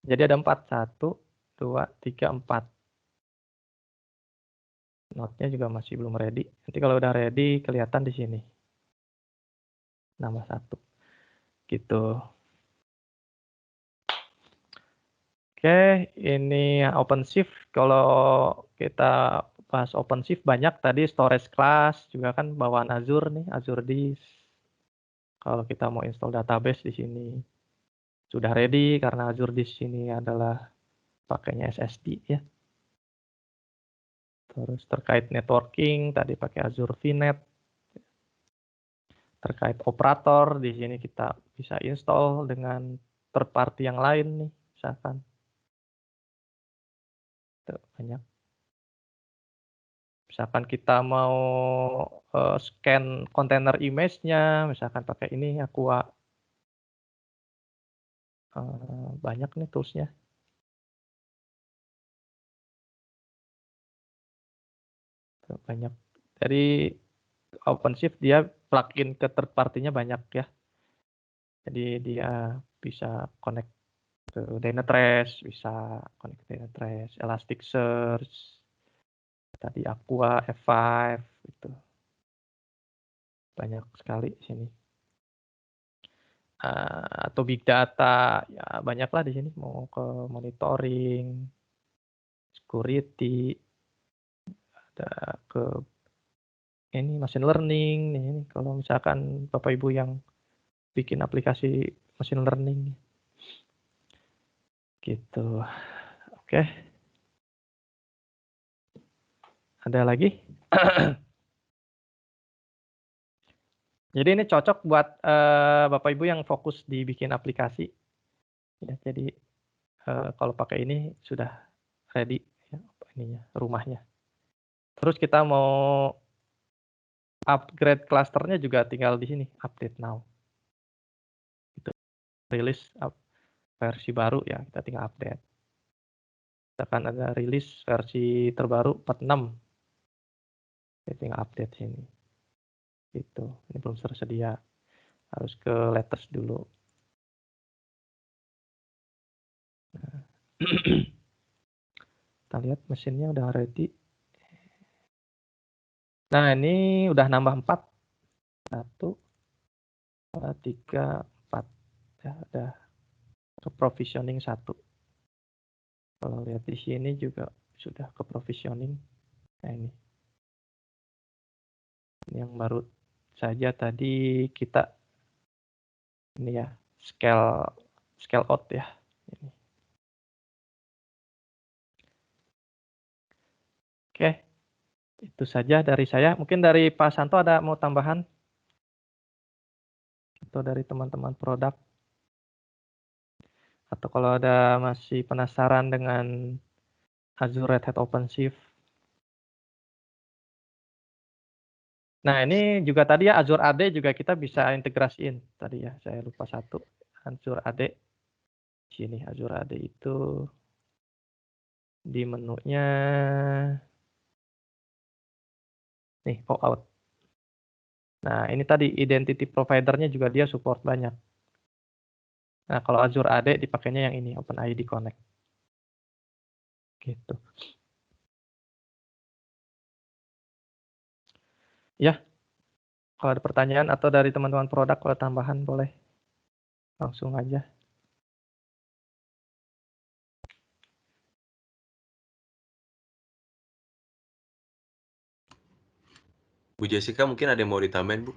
Jadi ada 4, 1, 2, 3, 4. Node-nya juga masih belum ready. Nanti kalau udah ready kelihatan di sini. Nambah 1. Gitu. Oke, ini OpenShift. Kalau kita bahas OpenShift banyak tadi storage class juga kan bawaan Azure nih, Azure Disk. Kalau kita mau install database di sini sudah ready karena Azure Disk ini adalah pakainya SSD ya. Terus terkait networking tadi pakai Azure VNet. Terkait operator di sini kita bisa install dengan third party yang lain nih, misalkan. Tuh, banyak. Misalkan kita mau scan kontainer image-nya, misalkan pakai ini Aqua. Banyak nih tools-nya. Tuh, banyak. Jadi OpenShift dia plugin ke third party-nya banyak ya. Jadi dia bisa connect ke Dynatrace, bisa connect ke Dynatrace, Elasticsearch, tadi Aqua, F5 itu. Banyak sekali di sini. Atau big data, ya banyaklah di sini, mau ke monitoring, security, ada ke ini machine learning nih, ini kalau misalkan Bapak Ibu yang bikin aplikasi machine learning. Gitu. Oke. Ada lagi? Jadi ini cocok buat Bapak Ibu yang fokus di bikin aplikasi. Ya, jadi kalau pakai ini sudah ready ya, ininya, rumahnya. Terus kita mau upgrade klasternya juga tinggal di sini, update now. Itu rilis versi baru ya, kita tinggal update. Misalkan ada rilis versi terbaru 46. Kita tinggal update sini. Itu, ini belum tersedia. Harus ke latest dulu. Nah. Kita lihat mesinnya udah ready. Nah, ini udah nambah 4. 1, 2, 3, 4. Ya, udah ke provisioning 1. Kalau lihat di sini juga sudah ke provisioning. Nah, ini yang baru saja tadi kita ini ya, scale out ya. Ini. Oke, itu saja dari saya. Mungkin dari Pak Santo ada mau tambahan? Atau dari teman-teman produk? Atau kalau ada masih penasaran dengan Azure Red Hat OpenShift. Nah, ini juga tadi ya Azure AD juga kita bisa integrasiin. Tadi ya, saya lupa satu. Azure AD. Sini Azure AD itu di menunya nih, out. Nah, ini tadi identity provider-nya juga dia support banyak. Nah, kalau Azure AD dipakainya yang ini, OpenID Connect. Gitu. Ya, kalau ada pertanyaan atau dari teman-teman produk kalau tambahan boleh langsung aja. Bu Jessica mungkin ada yang mau ditambahin, Bu?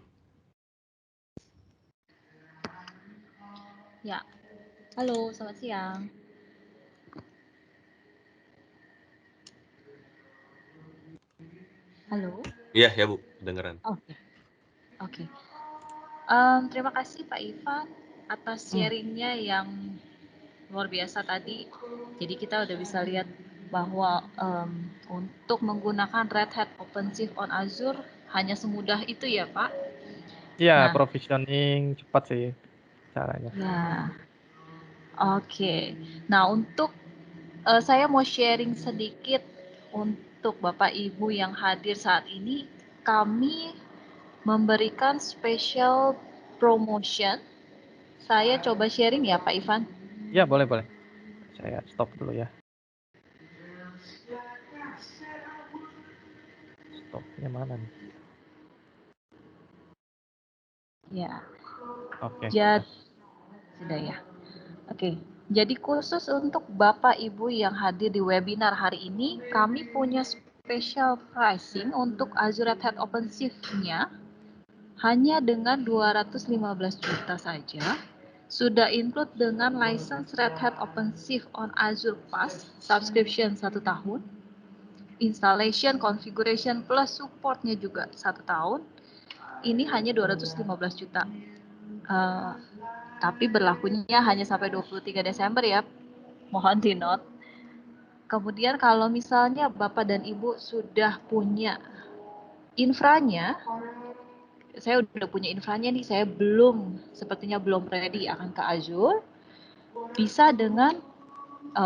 Ya, halo, selamat siang. Halo. Iya, ya Bu, kedengeran. Oke, oke. Terima kasih Pak Ivan atas sharingnya yang luar biasa tadi. Jadi kita udah bisa lihat bahwa untuk menggunakan Red Hat OpenShift on Azure hanya semudah itu ya Pak? Iya, Nah, provisioning cepat sih caranya. ya, oke. Nah, untuk saya mau sharing sedikit untuk Bapak Ibu yang hadir saat ini, kami memberikan special promotion. Saya coba sharing ya Pak Ivan. Ya, boleh, boleh. Saya stop dulu ya. Stopnya mana nih? Ya, Oke. sudah ya. Oke, jadi khusus untuk Bapak Ibu yang hadir di webinar hari ini, kami punya special pricing untuk Azure Red Hat OpenShift-nya hanya dengan 215 juta saja. Sudah include dengan license Red Hat OpenShift on Azure Pass, subscription 1 tahun, installation, configuration, plus supportnya juga 1 tahun. Ini hanya 215 juta. Tapi berlakunya hanya sampai 23 Desember ya, mohon di note. Kemudian kalau misalnya Bapak dan Ibu sudah punya infranya, saya udah punya infranya nih, saya sepertinya belum ready akan ke Azure, bisa dengan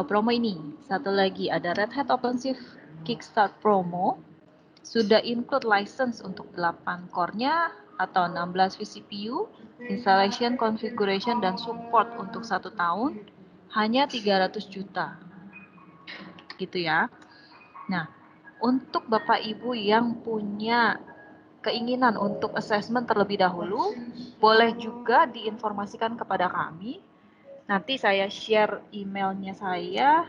promo ini. Satu lagi ada Red Hat OpenShift Kickstart promo, sudah include license untuk 8 core-nya atau 16 vCPU, installation, configuration, dan support untuk 1 tahun, hanya 300 juta. Gitu ya. Nah, untuk Bapak Ibu yang punya keinginan untuk assessment terlebih dahulu, boleh juga diinformasikan kepada kami. Nanti saya share emailnya saya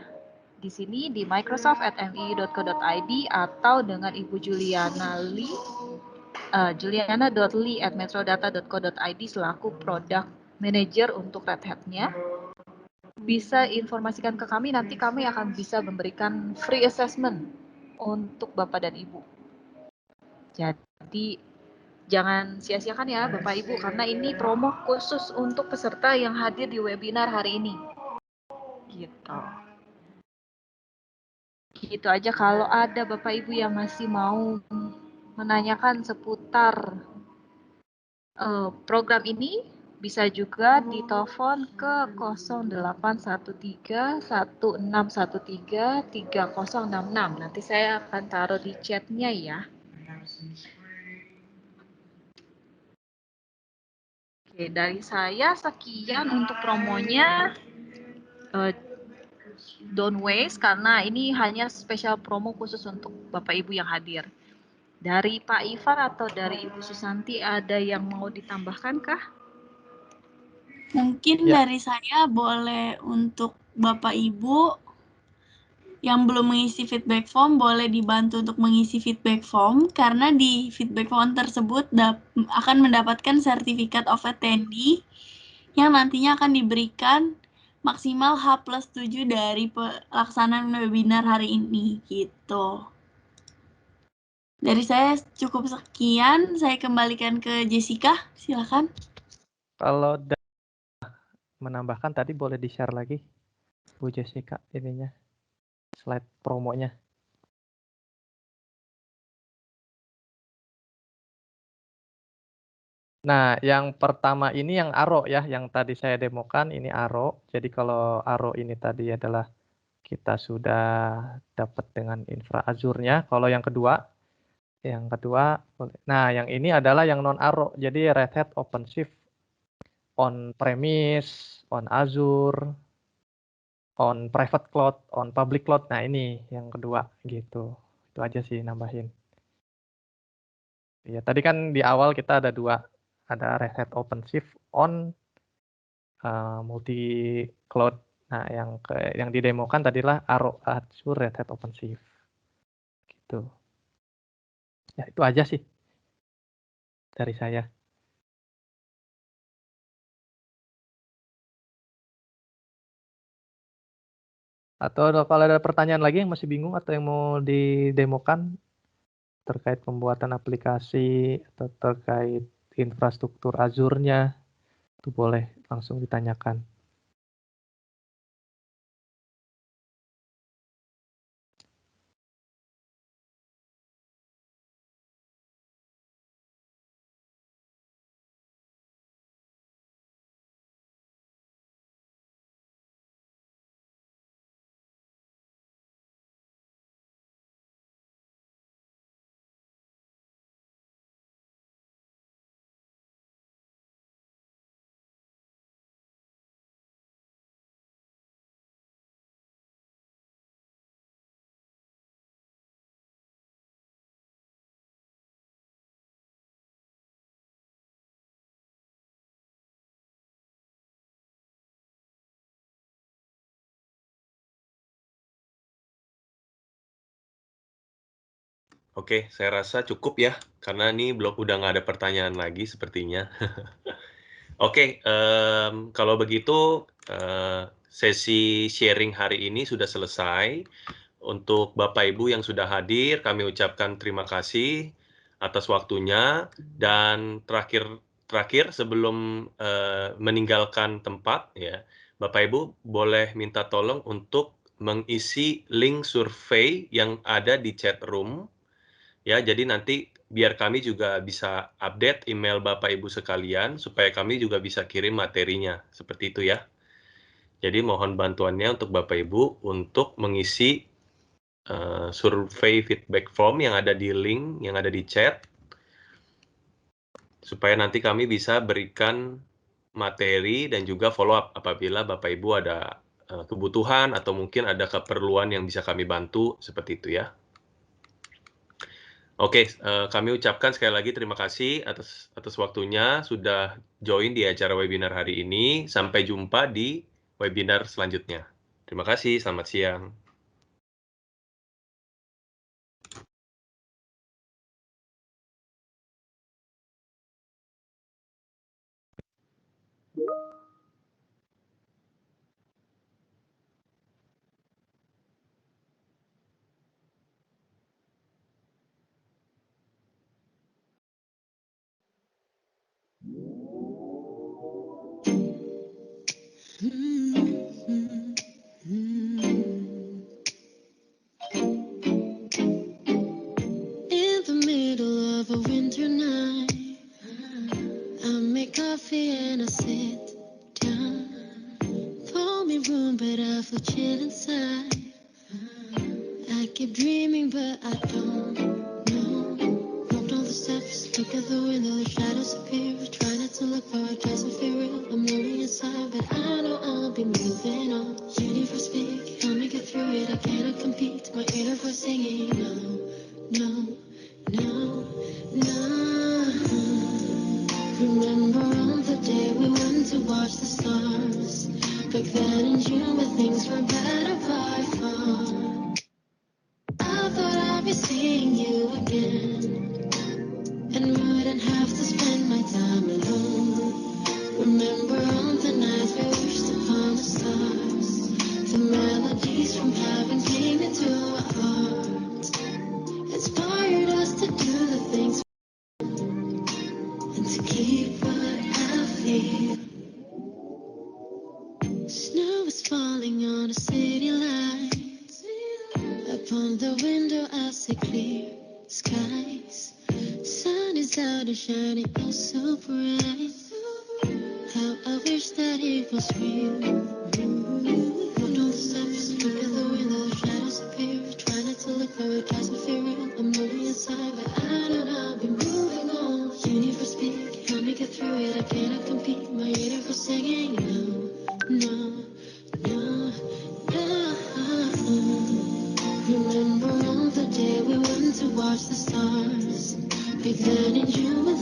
di sini di microsoft@mii.co.id atau dengan Ibu Juliana Lee, juliana.lee@metrodata.co.id selaku Product Manager untuk Red Hat-nya. Bisa informasikan ke kami, nanti kami akan bisa memberikan free assessment untuk Bapak dan Ibu. Jadi jangan sia-siakan ya Bapak Ibu, karena ini promo khusus untuk peserta yang hadir di webinar hari ini. Gitu. Gitu aja, kalau ada Bapak Ibu yang masih mau menanyakan seputar program ini, bisa juga ditelepon ke 0813-1613-3066. Nanti saya akan taruh di chatnya ya. Oke, dari saya sekian untuk promonya. Don't waste, karena ini hanya spesial promo khusus untuk Bapak Ibu yang hadir. Dari Pak Ivan atau dari Ibu Susanti ada yang mau ditambahkan kah? Mungkin Ya. dari saya boleh untuk Bapak Ibu yang belum mengisi feedback form boleh dibantu untuk mengisi feedback form, karena di feedback form tersebut akan mendapatkan sertifikat of attendee yang nantinya akan diberikan maksimal H+7 dari pelaksanaan webinar hari ini gitu. Dari saya cukup sekian, saya kembalikan ke Jessica, silakan. Kalau menambahkan tadi boleh di-share lagi, Bu Jessica, ininya, slide promonya. Nah, yang pertama ini yang Aro ya, yang tadi saya demokan ini Aro. Jadi kalau Aro ini tadi adalah kita sudah dapat dengan infra Azure-nya. Kalau yang kedua, nah yang ini adalah yang non Aro. Jadi Red Hat OpenShift on premise, on Azure, on private cloud, on public cloud. Nah ini yang kedua gitu. Itu aja sih nambahin. Ya tadi kan di awal kita ada dua, ada Red Hat OpenShift on multi cloud. Nah yang didemokan tadilah Azure Red Hat OpenShift. Gitu. Ya itu aja sih dari saya. Atau kalau ada pertanyaan lagi yang masih bingung atau yang mau didemokan terkait pembuatan aplikasi atau terkait infrastruktur Azure-nya, itu boleh langsung ditanyakan. Oke, saya rasa cukup ya, karena ini udah nggak ada pertanyaan lagi sepertinya. Oke, kalau begitu, sesi sharing hari ini sudah selesai. Untuk Bapak Ibu yang sudah hadir, kami ucapkan terima kasih atas waktunya. Dan terakhir sebelum meninggalkan tempat, ya, Bapak Ibu boleh minta tolong untuk mengisi link survei yang ada di chat room. Ya, jadi nanti biar kami juga bisa update email Bapak Ibu sekalian, supaya kami juga bisa kirim materinya, seperti itu ya. Jadi mohon bantuannya untuk Bapak Ibu untuk mengisi survei feedback form yang ada di link, yang ada di chat, supaya nanti kami bisa berikan materi dan juga follow up apabila Bapak Ibu ada kebutuhan atau mungkin ada keperluan yang bisa kami bantu, seperti itu ya. Oke, kami ucapkan sekali lagi terima kasih atas waktunya sudah join di acara webinar hari ini. Sampai jumpa di webinar selanjutnya. Terima kasih, selamat siang. In the middle of a winter night, I make coffee and I sit down. Call me room, but I feel chill inside. I keep dreaming, but I don't know. Walk down the steps, look at the window, the shadows appear. Try not to look for it, doesn't feel real. I'm lonely inside, but I know I'll be moving on. Universe speak, help me get through it. I cannot compete. My inner voice singing, no, no, no, no. Remember on the day we went to watch the stars. Back then in June, when things were better by far. I thought I'd be seeing you again, and wouldn't have to spend my time alone. Remember on the nights we wished upon the stars. The melodies from heaven came into our hearts, inspired us to do the things and to keep what I feel. Snow is falling on the city lights. Upon the window I see clear skies. Sun is out and shining oh so bright. How I wish that it was real. Walk down the steps, look at the window, the shadows appear. Try not to look for it, doesn't feel real. I'm lonely inside, but I don't know, I'll be moving on. Universe speak, help me get through it. I cannot compete. My universe singing, no, no, no, no. Remember on the day we went to watch the stars. Back then in June, when